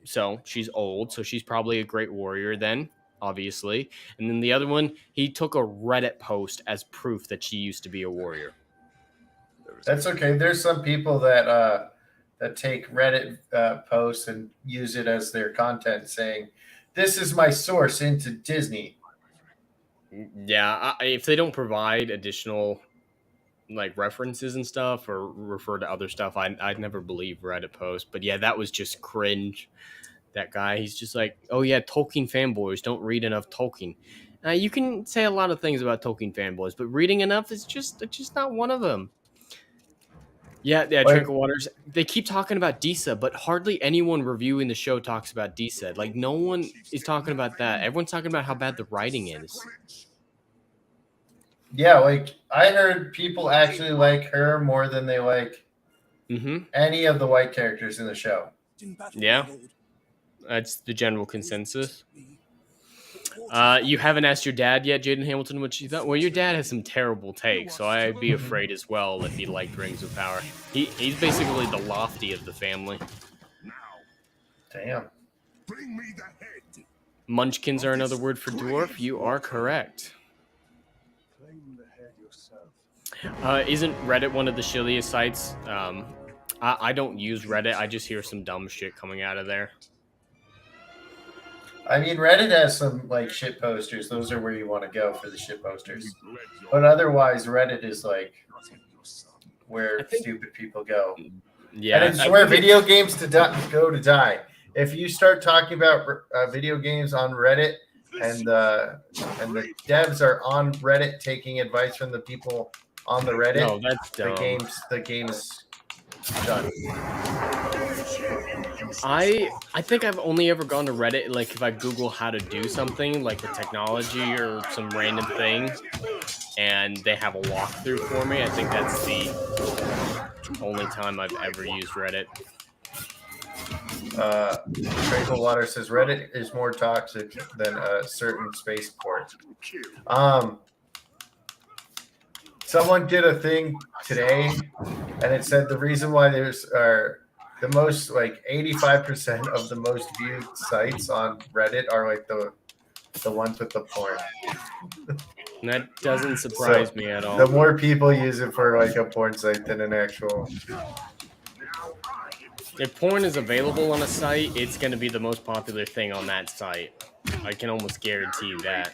So she's old. So she's probably a great warrior then. obviously. And then the other one, he took a Reddit post as proof that she used to be a warrior. That's okay. There's some people that take Reddit posts and use it as their content, saying, "This is my source into Disney." Yeah, if they don't provide additional like references and stuff or refer to other stuff, I'd never believe Reddit posts. But yeah, that was just cringe. That guy, he's just like, oh yeah, Tolkien fanboys don't read enough Tolkien. You can say a lot of things about Tolkien fanboys, but reading enough is just not one of them. Yeah, Tranquil Waters. They keep talking about Disa, but hardly anyone reviewing the show talks about Disa. Like, no one is talking about that. Everyone's talking about how bad the writing is. Yeah, like I heard people actually like her more than they like any of the white characters in the show. Yeah, that's the general consensus. You haven't asked your dad yet, Jaden Hamilton, what you thought? Well, your dad has some terrible takes, so I'd be afraid as well if he liked Rings of Power. He's basically the Lofty of the family. Damn. Bring me the head. Munchkins are another word for dwarf. You are correct. Claim the head yourself. Isn't Reddit one of the shilliest sites? I don't use Reddit. I just hear some dumb shit coming out of there. I mean, Reddit has some like shit posters. Those are where you want to go for the shit posters. But otherwise, Reddit is like where stupid people go. Yeah, and it's where video games go to die. If you start talking about video games on Reddit, and the devs are on Reddit taking advice from the people on the Reddit, no, that's dumb. The game's done. I think I've only ever gone to Reddit like if I Google how to do something like the technology or some random thing, and they have a walkthrough for me. I think that's the only time I've ever used Reddit. Tranquil Water says Reddit is more toxic than a certain spaceport. Someone did a thing today, and it said the reason why there's the most, like 85% of the most viewed sites on Reddit are like the ones with the porn. That doesn't surprise me at all. The more people use it for like a porn site than an actual. If porn is available on a site, it's going to be the most popular thing on that site. I can almost guarantee you that.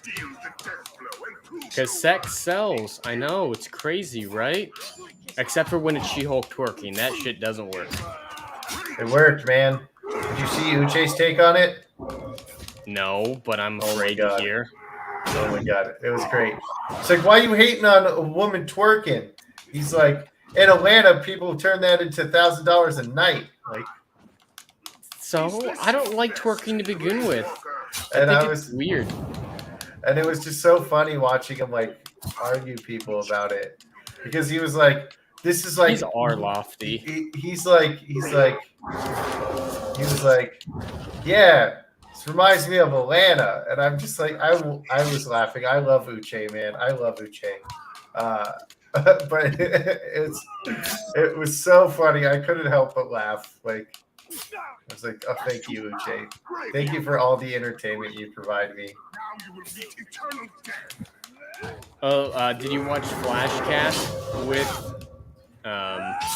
Because sex sells. I know, it's crazy, right? Except for when it's She-Hulk twerking. That shit doesn't work. It worked, man. Did you see Uche's take on it? No, but I'm afraid to hear. Oh my god, it was great. It's like, why are you hating on a woman twerking? He's like, in Atlanta, people turn that into $1,000 a night. Like, so I don't like twerking to begin with. And I think it's weird. And it was just so funny watching him like argue people about it, because he was like, "This is like he's our Lofty." He was like, "Yeah, this reminds me of Atlanta," and I'm just like, I was laughing. I love Uche, man. I love Uche. But it was so funny. I couldn't help but laugh. Like, I was like, oh, thank you, Uche. Thank you for all the entertainment you provide me. Oh, did you watch Flashcast with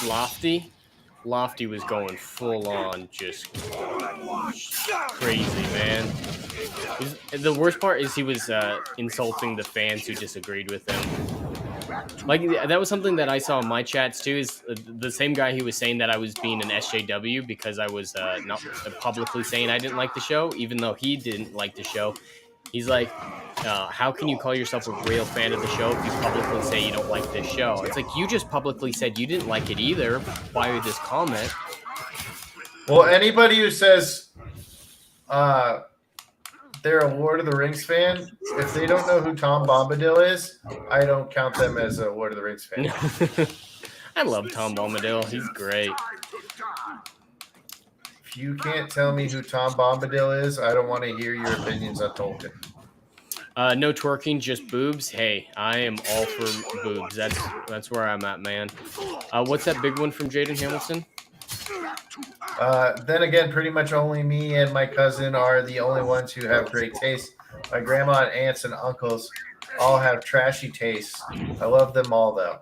Lofty? Lofty was going full on, just crazy, man. The worst part is he was insulting the fans who disagreed with him. Like, that was something that I saw in my chats too, is the same guy who was saying that I was being an SJW because I was not publicly saying I didn't like the show, even though he didn't like the show. He's like, how can you call yourself a real fan of the show if you publicly say you don't like this show? It's like, you just publicly said you didn't like it either via this comment. Well, anybody who says they're a Lord of the Rings fan, if they don't know who Tom Bombadil is, I don't count them as a Lord of the Rings fan. I love Tom Bombadil. He's great. If you can't tell me who Tom Bombadil is, I don't want to hear your opinions on Tolkien. No twerking, just boobs. Hey, I am all for boobs. That's where I'm at, man. What's that big one from Jaden Hamilton? Then again, pretty much only me and my cousin are the only ones who have great taste. My grandma and aunts and uncles all have trashy tastes. I love them all, though.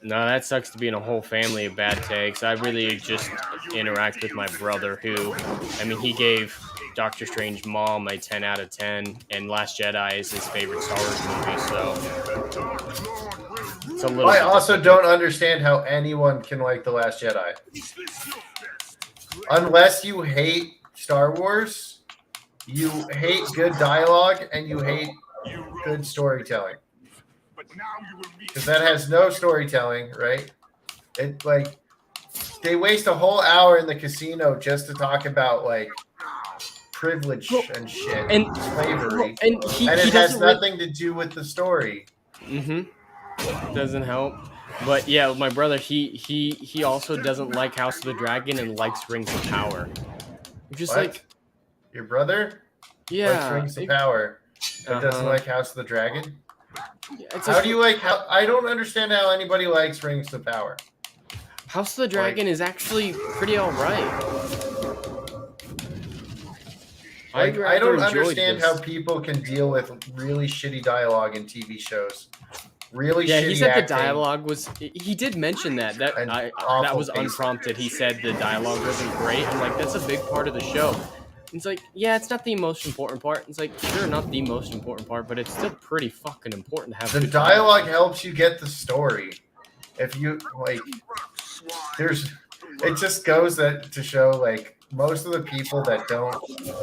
No, that sucks to be in a whole family of bad takes. I really just interact with my brother who, I mean, he gave Doctor Strange Mom a 10 out of 10, and Last Jedi is his favorite Star Wars movie, so it's a little I bit also difficult. don't understand how anyone can like The Last Jedi. Unless you hate Star Wars, you hate good dialogue, and you hate good storytelling. Because that has no storytelling, right? It like they waste a whole hour in the casino just to talk about like privilege and shit and slavery, and it has nothing to do with the story. Doesn't help. But yeah, my brother, he also doesn't like House of the Dragon and likes Rings of Power. Just What? like Your brother likes Rings of Power, but doesn't like House of the Dragon? How do you like how I don't understand how anybody likes Rings of Power. House of the Dragon is actually pretty alright. I don't understand how people can deal with really shitty dialogue in TV shows. Really shitty he said acting. the dialogue was. He did mention that that was unprompted. He said the dialogue wasn't great. I'm like, that's a big part of the show. It's like, yeah, it's not the most important part. It's like, sure, not the most important part, but it's still pretty fucking important to have. The dialogue helps you get the story. If you like, it just goes to show like most of the people that don't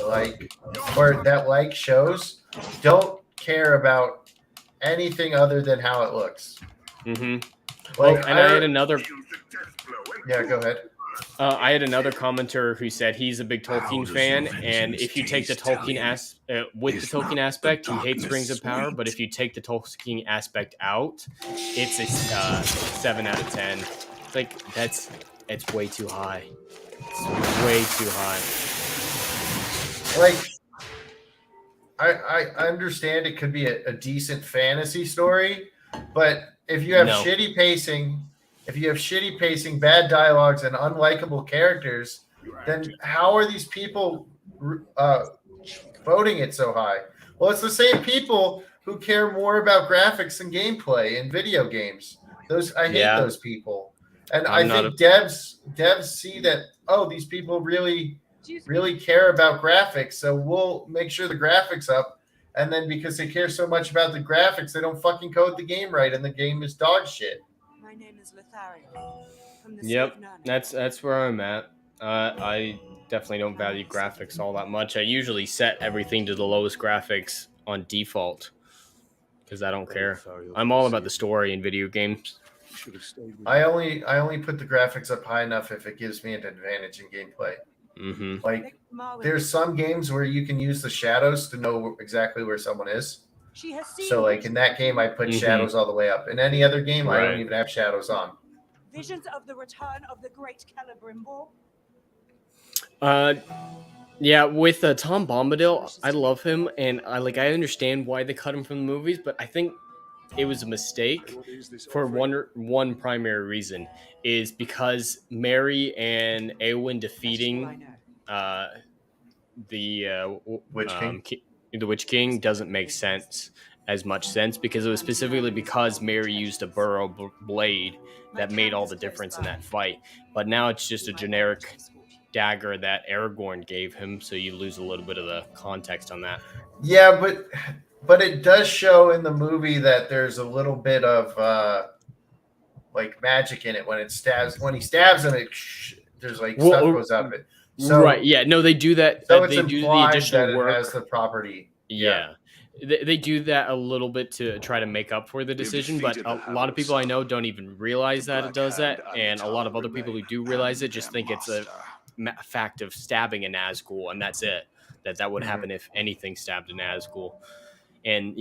like or that like shows don't care about anything other than how it looks. Like, I had another. Yeah, go ahead. I had another commenter who said he's a big Tolkien fan, and if you take the Tolkien with the Tolkien aspect, he hates Rings of Power. But if you take the Tolkien aspect out, it's a 7 out of 10. Like it's way too high. It's way too high. Like, I understand it could be a decent fantasy story, but if you have shitty pacing. If you have shitty pacing, bad dialogues, and unlikable characters, then how are these people voting it so high? Well, it's the same people who care more about graphics and gameplay in video games. I hate those people, and I think devs see that these people really care about graphics, so we'll make sure the graphics up. And then because they care so much about the graphics, they don't fucking code the game right, and the game is dog shit. My name is Lothario. Yep, that's where I'm at. I definitely don't value graphics all that much. I usually set everything to the lowest graphics on default because I don't care. I'm all about the story in video games. I only put the graphics up high enough if it gives me an advantage in gameplay. Like there's some games where you can use the shadows to know exactly where someone is. So like in that game, I put shadows all the way up. In any other game, I don't even have shadows on. Visions of the return of the great Celebrimbor? Yeah, with Tom Bombadil, I love him, and I understand why they cut him from the movies, but I think it was a mistake for one primary reason, is because Merry and Eowyn defeating the Witch King. The Witch King doesn't make as much sense because it was specifically because Merry used a burrow blade that made all the difference in that fight. But now it's just a generic dagger that Aragorn gave him, so you lose a little bit of the context on that. Yeah, but it does show in the movie that there's a little bit of like magic in it when he stabs him. There's like stuff goes out of it. So, right? Yeah, no, they do that. So it's they do the additional that work. It has the property. Yeah. They do that a little bit to try to make up for the decision, but a lot of people I know don't even realize that it does that, and a lot of other people who do realize it just think it's a fact of stabbing a Nazgul, and that's it. That would happen if anything stabbed a Nazgul. And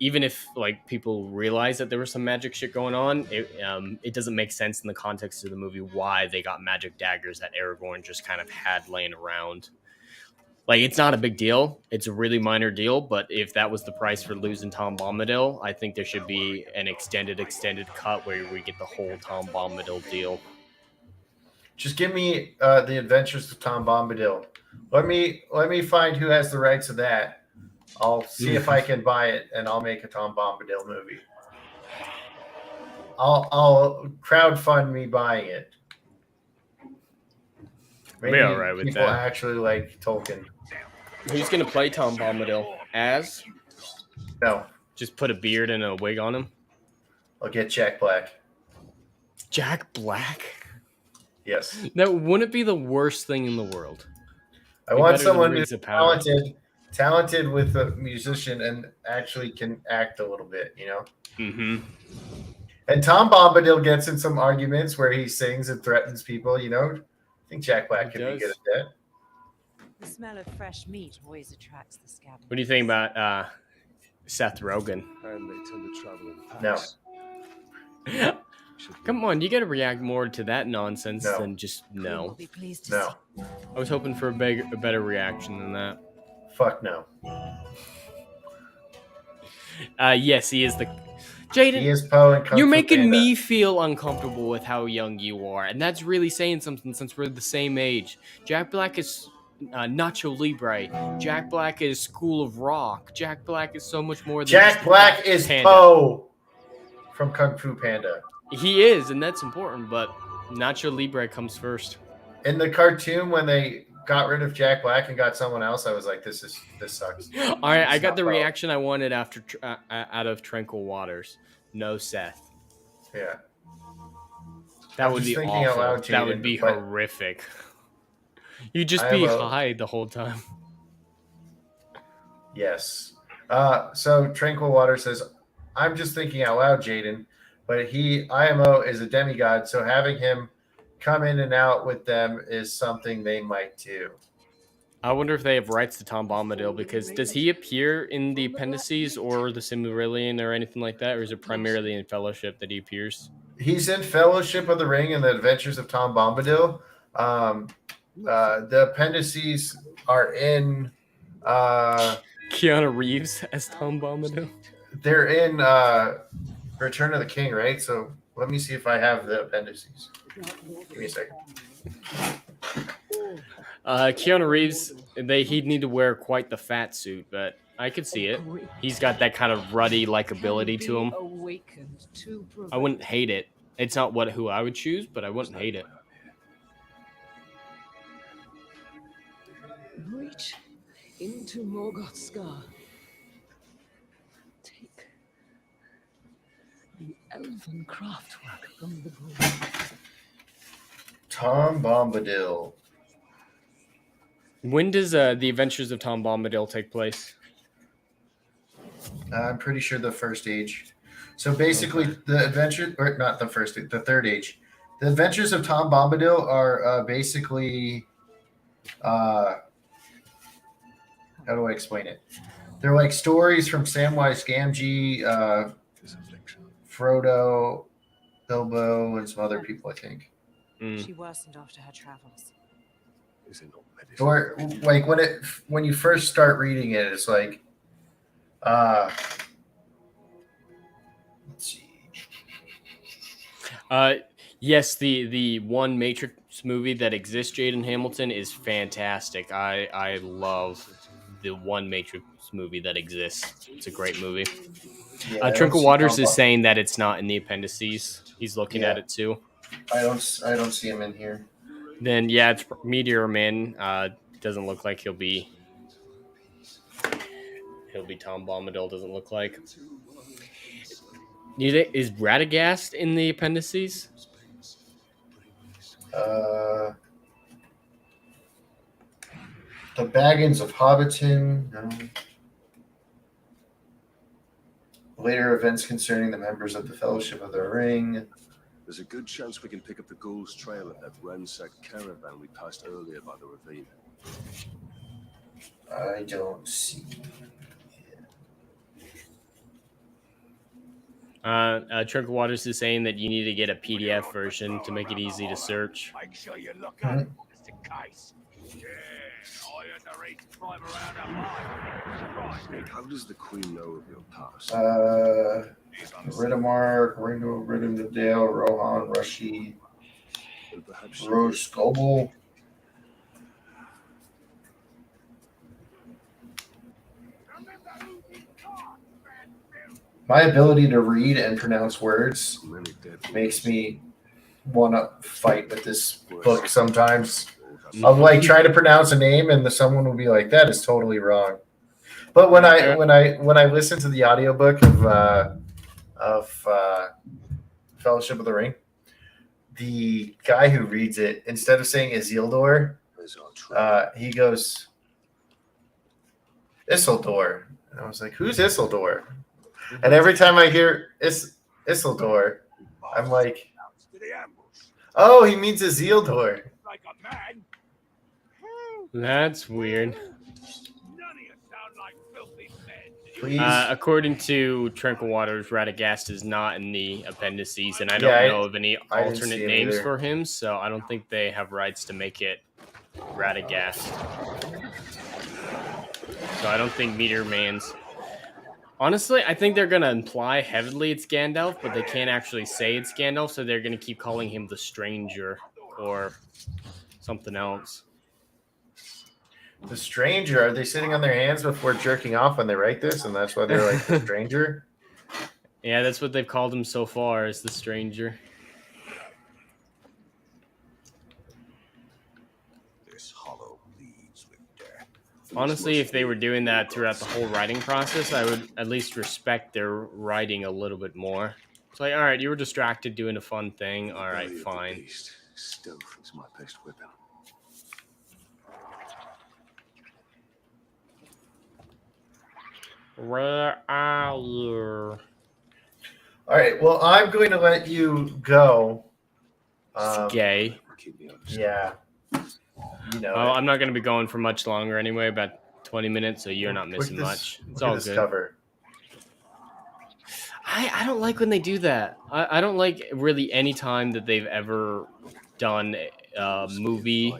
even if like people realize that there was some magic shit going on, it doesn't make sense in the context of the movie why they got magic daggers that Aragorn just kind of had laying around. Like, it's not a big deal. It's a really minor deal, but if that was the price for losing Tom Bombadil, I think there should be an extended cut where we get the whole Tom Bombadil deal. Just give me the Adventures of Tom Bombadil. Let me find who has the rights to that. I'll see if I can buy it, and I'll make a Tom Bombadil movie. I'll crowdfund me buying it. Maybe Be all right with people that. actually like Tolkien. Who's gonna play Tom Bombadil? As? No, Just put a beard and a wig on him. I'll get Jack Black. Jack Black? Yes. That wouldn't be the worst thing in the world. I Be want better than someone Rings who's of Power. talented with a musician and actually can act a little bit, you know? Mm-hmm. And Tom Bombadil gets in some arguments where he sings and threatens people, you know? I think Jack Black could be good at that. The smell of fresh meat always attracts the scavengers. What do you think about Seth Rogen? And they tend to travel in packs. No. Come on, you gotta react more to that nonsense No. than just no. Will be pleased to No. see. I was hoping for a better reaction than that. Fuck no. Yes, he is the Jaden. He is Poe and Kung You're Fu making Panda. me feel uncomfortable with how young you are, and that's really saying something since we're the same age. Jack Black is Nacho Libre. Jack Black is School of Rock. Jack Black is so much more than Jack just Black is Panda. Poe from Kung Fu Panda. He is, and that's important, but Nacho Libre comes first. In the cartoon, when they got rid of Jack Black and got someone else, I was like, this sucks. All right, I It's got not the Poe. reaction I wanted after out of Tranquil Waters. No Seth. Yeah. That I'm would just be thinking out awful. loud, That would Jaden, be but horrific. You'd just I be have a- high the whole time. Yes. So Tranquil Water says, I'm just thinking out loud, Jaden, but IMO is a demigod, so having him come in and out with them is something they might do. I wonder if they have rights to Tom Bombadil, because does he appear in the appendices or the Silmarillion or anything like that, or is it primarily in Fellowship that he appears? He's in Fellowship of the Ring and the Adventures of Tom Bombadil. The appendices are in Keanu Reeves as Tom Bombadil? they're in Return of the King, right? So let me see if I have the appendices. Give me a second. Keanu Reeves, he'd need to wear quite the fat suit, but I could see it. He's got that kind of ruddy likability to him. I wouldn't hate it. It's not who I would choose, but I wouldn't hate it. Reach into Morgoth's scar. Take the elven craftwork from the grove. Tom Bombadil. When does the Adventures of Tom Bombadil take place? I'm pretty sure the first age. So basically, the adventure, or not the first, the third age. The Adventures of Tom Bombadil are basically, how do I explain it? They're like stories from Samwise Gamgee, Frodo, Bilbo, and some other people, I think. She worsened after her travels. Is it not medicine? Or like when you first start reading it, it's like, let's see. Yes, the one Matrix movie that exists, Jaden Hamilton, is fantastic. I love the one Matrix movie that exists. It's a great movie. Yeah, Trinkle Waters is saying that it's not in the appendices. He's looking at it too. I don't see him in here. Then yeah, it's Meteor Man. Doesn't look like he'll be Tom Bombadil. Doesn't look like. Is Radagast in the appendices? The Baggins of Hobbiton. No. Later events concerning the members of the Fellowship of the Ring. There's a good chance we can pick up the Ghoul's trail at that ransacked caravan we passed earlier by the ravine. I don't see. Trinkle Waters is saying that you need to get a PDF version to make it easy to search. Make sure you look at it just in case. Yeah, I had to read climb around a mine. How does the Queen know of your past? Ridamar, Ringo, Ridamdale, Rohan, Rushi, And perhaps Rose Scoble. My ability to read and pronounce words makes me want to fight with this book sometimes. I'll like try to pronounce a name and someone will be like, that is totally wrong. But when I listen to the audiobook of Fellowship of the Ring, the guy who reads it, instead of saying Isildur, he goes Isildur. And I was like, who's Isildur? And every time I hear Isildur, I'm like, oh, he means Isildur. That's weird. Please. According to Tranquil Waters, Radagast is not in the appendices, and I don't know of any alternate names for him, so I don't think they have rights to make it Radagast. So I don't think Meteor Man's... Honestly, I think they're going to imply heavily it's Gandalf, but they can't actually say it's Gandalf, so they're going to keep calling him the Stranger or something else. The Stranger, are they sitting on their hands before jerking off when they write this, and that's why they're like the Stranger? Yeah, that's what they've called him so far, is the Stranger. This hollow leads with death. Honestly, if they were doing that throughout the whole writing process, I would at least respect their writing a little bit more. It's like, all right, you were distracted doing a fun thing. All right, fine. Stealth is my best weapon. Where are you? All right, well, I'm going to let you go. Gay. Yeah. You know. Oh, I'm not going to be going for much longer anyway, about 20 minutes, so you're not missing much. It's all good. Cover. I don't like when they do that. I don't like really any time that they've ever done movie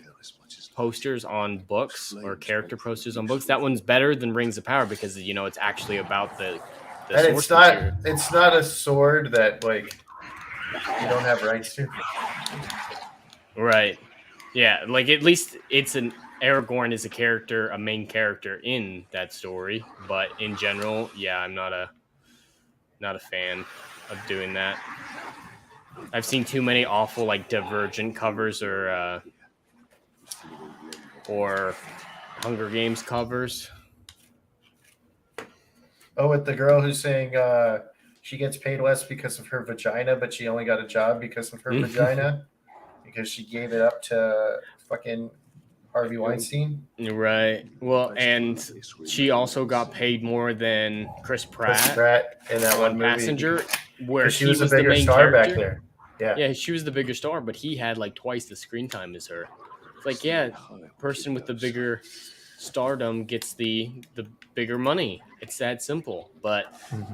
posters on books or character posters on books. That one's better than Rings of Power because, you know, it's actually about the and source material. It's not a sword that, like, you don't have rights to. Right. Yeah, like, at least it's an... Aragorn is a main character in that story, but in general, yeah, I'm not a fan of doing that. I've seen too many awful, like, Divergent covers or Hunger Games covers. Oh, with the girl who's saying she gets paid less because of her vagina, but she only got a job because of her vagina, because she gave it up to fucking Harvey Weinstein. Right. Well, and she also got paid more than Chris Pratt in that one movie, Passenger, where she was a the bigger main star character. back there. Yeah, she was the bigger star, but he had like twice the screen time as her. It's like, yeah, person with the bigger stardom gets the bigger money. It's that simple. But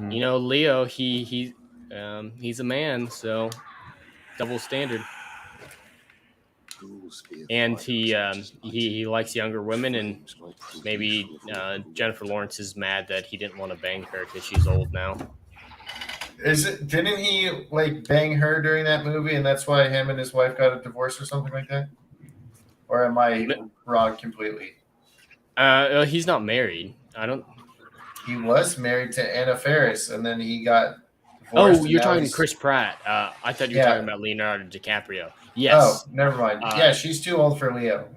you know, Leo, he's a man, so double standard. And he likes younger women, and maybe Jennifer Lawrence is mad that he didn't want to bang her because she's old now. Didn't he like bang her during that movie, and that's why him and his wife got a divorce or something like that? Or am I wrong completely? He's not married. He was married to Anna Faris, and then he got divorced. Oh, you're talking Chris Pratt. I thought you were talking about Leonardo DiCaprio. Yes. Oh, never mind. Yeah, she's too old for Leo.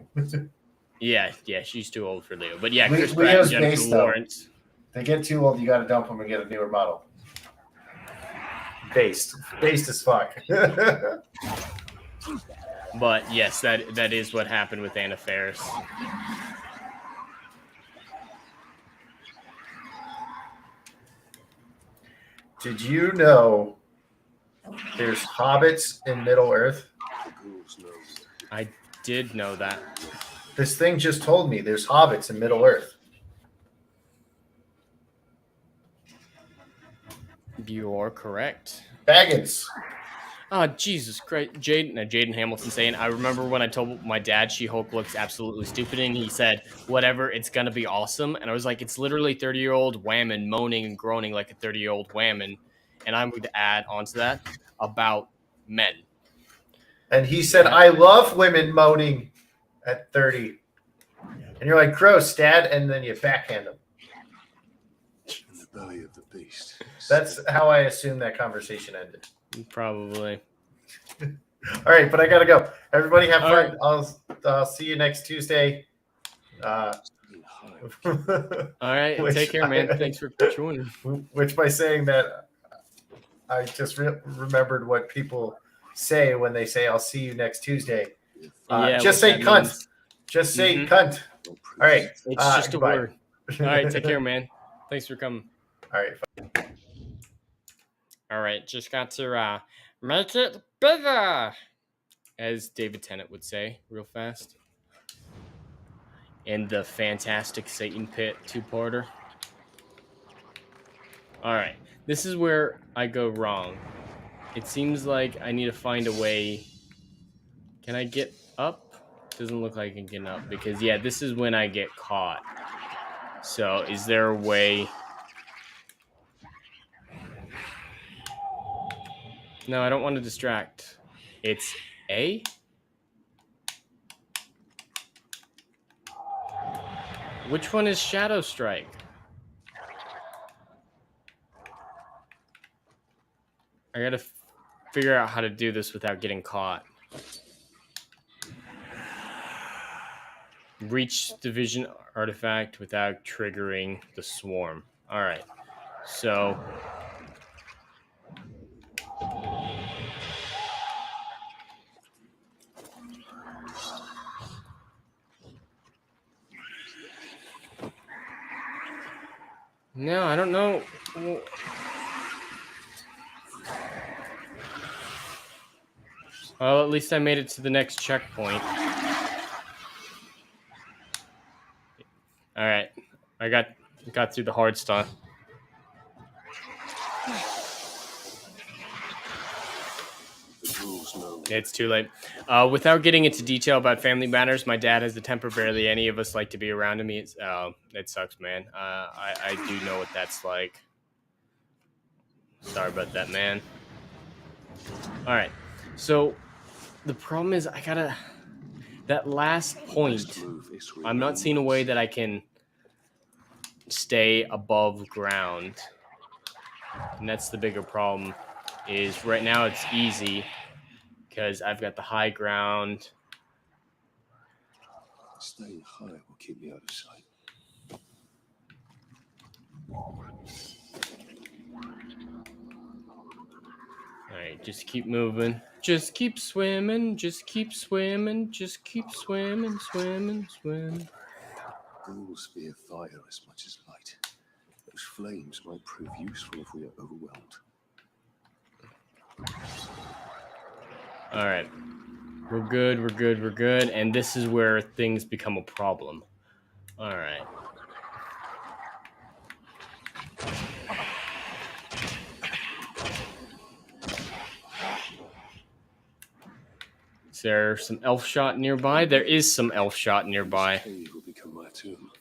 yeah, she's too old for Leo. But yeah, Chris Pratt, Jennifer Lawrence. They get too old, you got to dump them and get a newer model. Based as fuck. But yes, that is what happened with Anna Faris. Did you know there's hobbits in Middle Earth? I did know that. This thing just told me there's hobbits in Middle Earth. You're correct. Baggins. Oh, Jesus Christ. Jaden Hamilton saying, I remember when I told my dad She-Hulk looks absolutely stupid, and he said, whatever, it's going to be awesome. And I was like, it's literally 30-year-old women moaning and groaning like a 30-year-old woman. And I'm going to add onto that about men. And he said, I love women moaning at 30. And you're like, gross, Dad. And then you backhand them. belly of the beast. That's how I assume that conversation ended. Probably. All right, but I gotta go. Everybody have All fun. right. I'll see you next Tuesday. All right. Which Take care, man. Thanks for joining. Which, by saying that, I just remembered what people say when they say, "I'll see you next Tuesday." Yeah, just what say that cunt. means. Just say Mhm. cunt. All right. It's just goodbye. a word. All right. Take care, man. Thanks for coming. All right. All right. Just got to make it bigger, as David Tennant would say, real fast. In the fantastic Satan Pit 2-parter. All right. This is where I go wrong. It seems like I need to find a way. Can I get up? Doesn't look like I can get up because, yeah, this is when I get caught. So is there a way? No, I don't want to distract. It's A? Which one is Shadow Strike? I gotta figure out how to do this without getting caught. Reach division artifact without triggering the swarm. All right. So no, I don't know. Well, at least I made it to the next checkpoint. All right, I got through the hard stuff. It's too late. Without getting into detail about family matters, my dad has a temper barely any of us like to be around him. It sucks, man. I do know what that's like. Sorry about that, man. All right, so the problem is that last point. I'm not seeing a way that I can stay above ground, and that's the bigger problem. Is right now it's easy because I've got the high ground. Staying high will keep me out of sight. All right, just keep moving. Just keep swimming. Just keep swimming. Just keep swimming, swimming, swimming. Ghouls fear fire as much as light. Those flames might prove useful if we are overwhelmed. All right. We're good, we're good, we're good. And this is where things become a problem. All right. Is there some elf shot nearby? There is some elf shot nearby. This cave will become my tomb.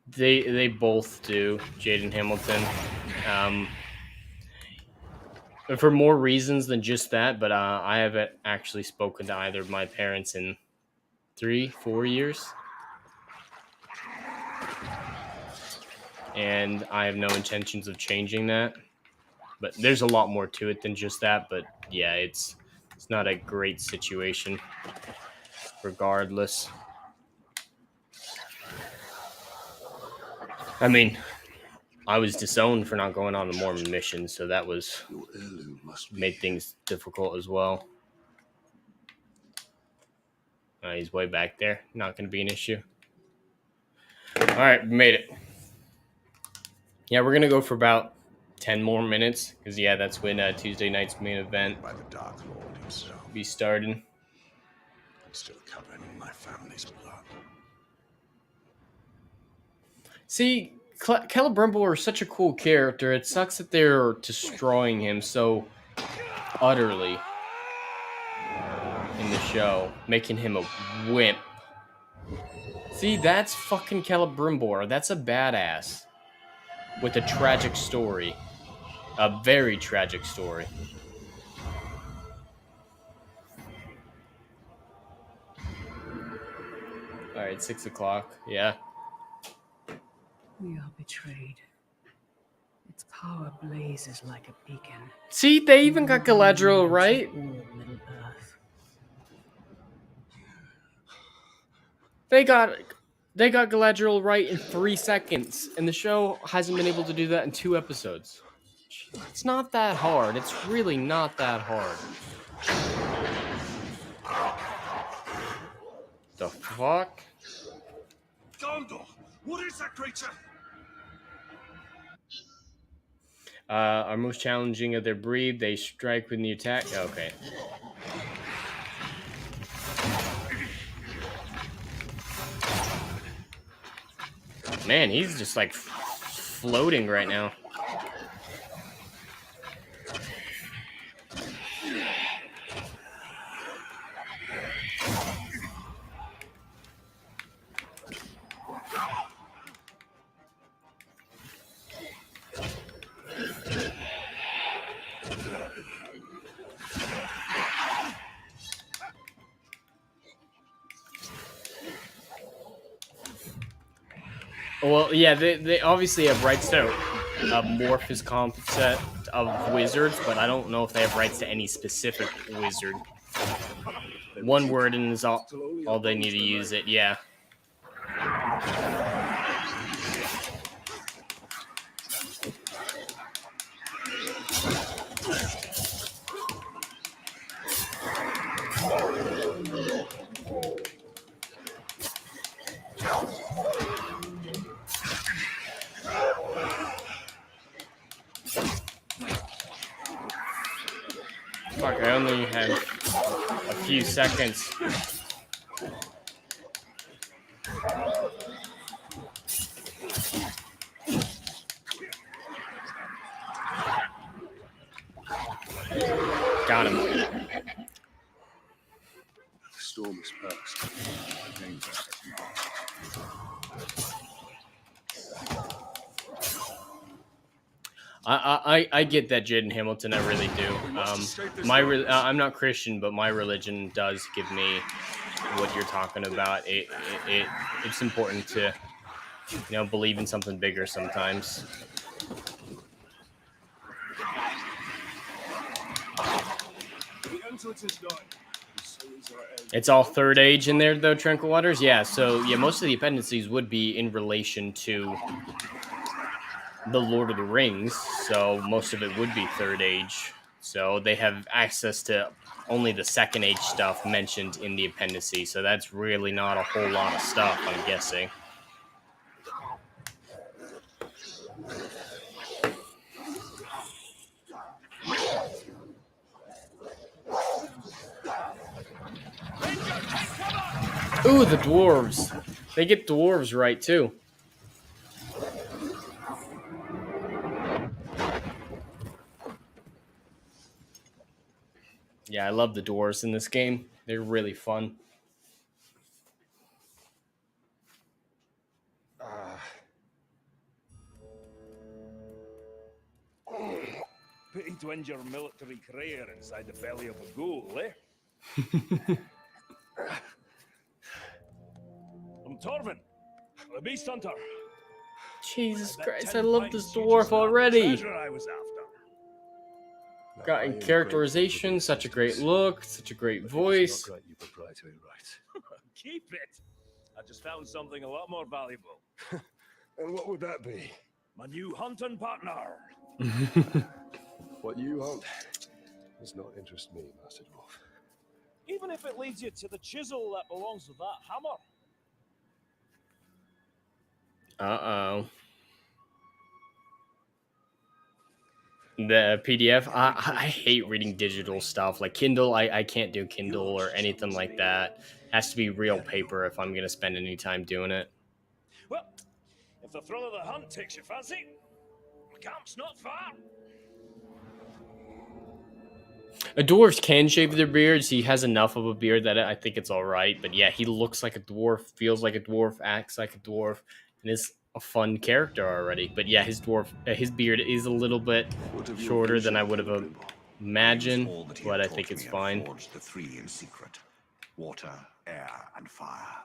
They both do, Jaden Hamilton. For more reasons than just that, but I haven't actually spoken to either of my parents in 3-4 years. And I have no intentions of changing that. But there's a lot more to it than just that. But yeah, it's not a great situation regardless. I mean, I was disowned for not going on the Mormon mission, so that was made things difficult as well. He's way back there. Not going to be an issue. All right, made it. Yeah, we're going to go for about 10 more minutes, because, yeah, that's when Tuesday night's main event By the Dark Lord himself. be starting. I'm still covered in my family's blood. See, Celebrimbor is such a cool character. It sucks that they're destroying him so utterly in the show, making him a wimp. See, that's fucking Celebrimbor. That's a badass with a tragic story. A very tragic story. All right, 6 o'clock. Yeah. We are betrayed. Its power blazes like a beacon. See, they even got Galadriel right. All Middle Earth. They got Galadriel right in 3 seconds, and the show hasn't been able to do that in 2 episodes. It's not that hard. It's really not that hard. The fuck? Gondor! What is that creature? Are most challenging of their breed. They strike with the attack. Okay. Man, he's just like floating right now. Well, yeah, they obviously have rights to morph his concept of wizards, but I don't know if they have rights to any specific wizard. One word and is all they need to use it, yeah. Fuck, I only have a few seconds. Got him. The storm is past. The danger has not. I get that, Jaden Hamilton. I really do. I'm not Christian, but my religion does give me what you're talking about. It's important to, believe in something bigger sometimes. It's all third age in there, though, Tranquil Waters. Yeah, so yeah, most of the appendices would be in relation to the Lord of the Rings, so most of it would be third age. So they have access to only the second age stuff mentioned in the appendices, so that's really not a whole lot of stuff, I'm guessing. Ooh, the dwarves. They get dwarves right, too. Yeah, I love the dwarves in this game. They're really fun. Pity to injure military career inside the belly of a ghoul, eh? I'm Torvin, the beast hunter. Jesus Christ, I love this dwarf already. I was after. Got in characterization, such a great look, such a great voice. Not you proprietary right. Keep it. I just found something a lot more valuable. And what would that be? My new hunting partner. What you hunt does not interest me, Master Dwarf. Even if it leads you to the chisel that belongs to that hammer. Uh-oh. The PDF, I hate reading digital stuff. Like Kindle, I can't do Kindle or anything like that. It has to be real paper if I'm going to spend any time doing it. Well, if the thrill of the hunt takes your fancy, the camp's not far. Dwarves can shave their beards. He has enough of a beard that I think it's all right. But yeah, he looks like a dwarf, feels like a dwarf, acts like a dwarf, and is a fun character already. But yeah, his beard is a little bit shorter than I would have imagined, but I think it's fine. The three in secret: water, air, and fire.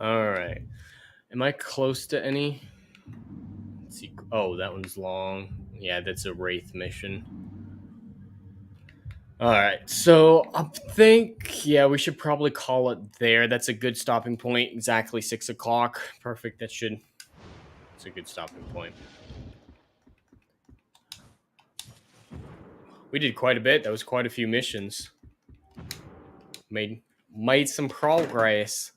All right. Am I close to any? Let's see. Oh, that one's long. Yeah, that's a Wraith mission. All right. So I think, yeah, we should probably call it there. That's a good stopping point. Exactly 6 o'clock. Perfect. It's a good stopping point. We did quite a bit. That was quite a few missions. Made some progress.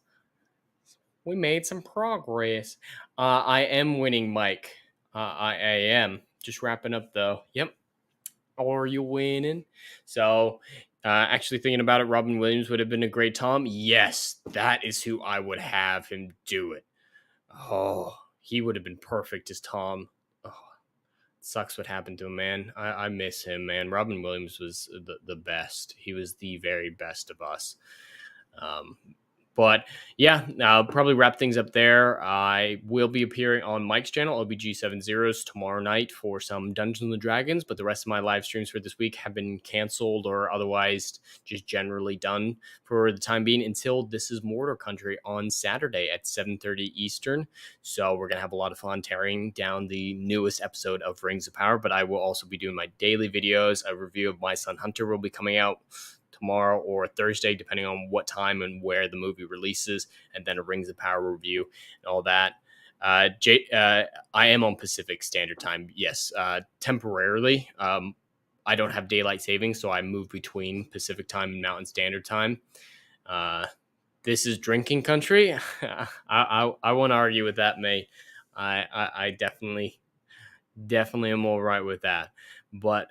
We made some progress. I am winning, Mike. I am. Just wrapping up, though. Yep. Are you winning? So, actually thinking about it, Robin Williams would have been a great Tom. Yes, that is who I would have him do it. Oh, he would have been perfect as Tom. Oh, sucks what happened to him, man. I miss him, man. Robin Williams was the best. He was the very best of us. But yeah, I'll probably wrap things up there. I will be appearing on Mike's channel, OBG70s, tomorrow night for some Dungeons and Dragons, but the rest of my live streams for this week have been canceled or otherwise just generally done for the time being until This Is Mordor Country on Saturday at 7:30 Eastern. So we're going to have a lot of fun tearing down the newest episode of Rings of Power, but I will also be doing my daily videos. A review of My Son Hunter will be coming out tomorrow or Thursday, depending on what time and where the movie releases, and then a Rings of Power review and all that. I am on Pacific Standard Time, yes, temporarily. I don't have daylight savings, so I move between Pacific Time and Mountain Standard Time. This is drinking country. I won't argue with that, mate. I definitely am all right with that. But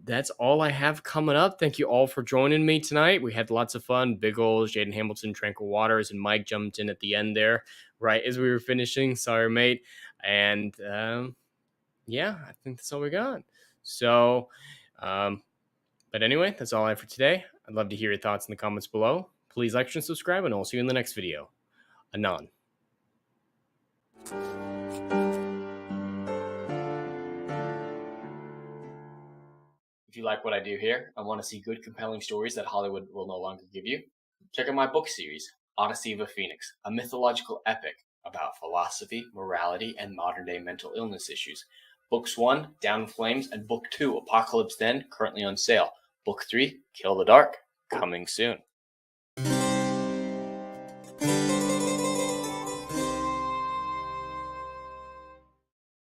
that's all I have coming up. Thank you all for joining me tonight. We had lots of fun. Big Ols, Jaden Hamilton, Tranquil Waters, and Mike jumped in at the end there, right as we were finishing. Sorry, mate. And yeah, I think that's all we got. So, but anyway, that's all I have for today. I'd love to hear your thoughts in the comments below. Please like and subscribe, and I'll see you in the next video. Anon. If you like what I do here and want to see good, compelling stories that Hollywood will no longer give you, check out my book series, Odyssey of a Phoenix, a mythological epic about philosophy, morality, and modern-day mental illness issues. Books 1, Down in Flames, and Book 2, Apocalypse Then, currently on sale. Book 3, Kill the Dark, coming soon.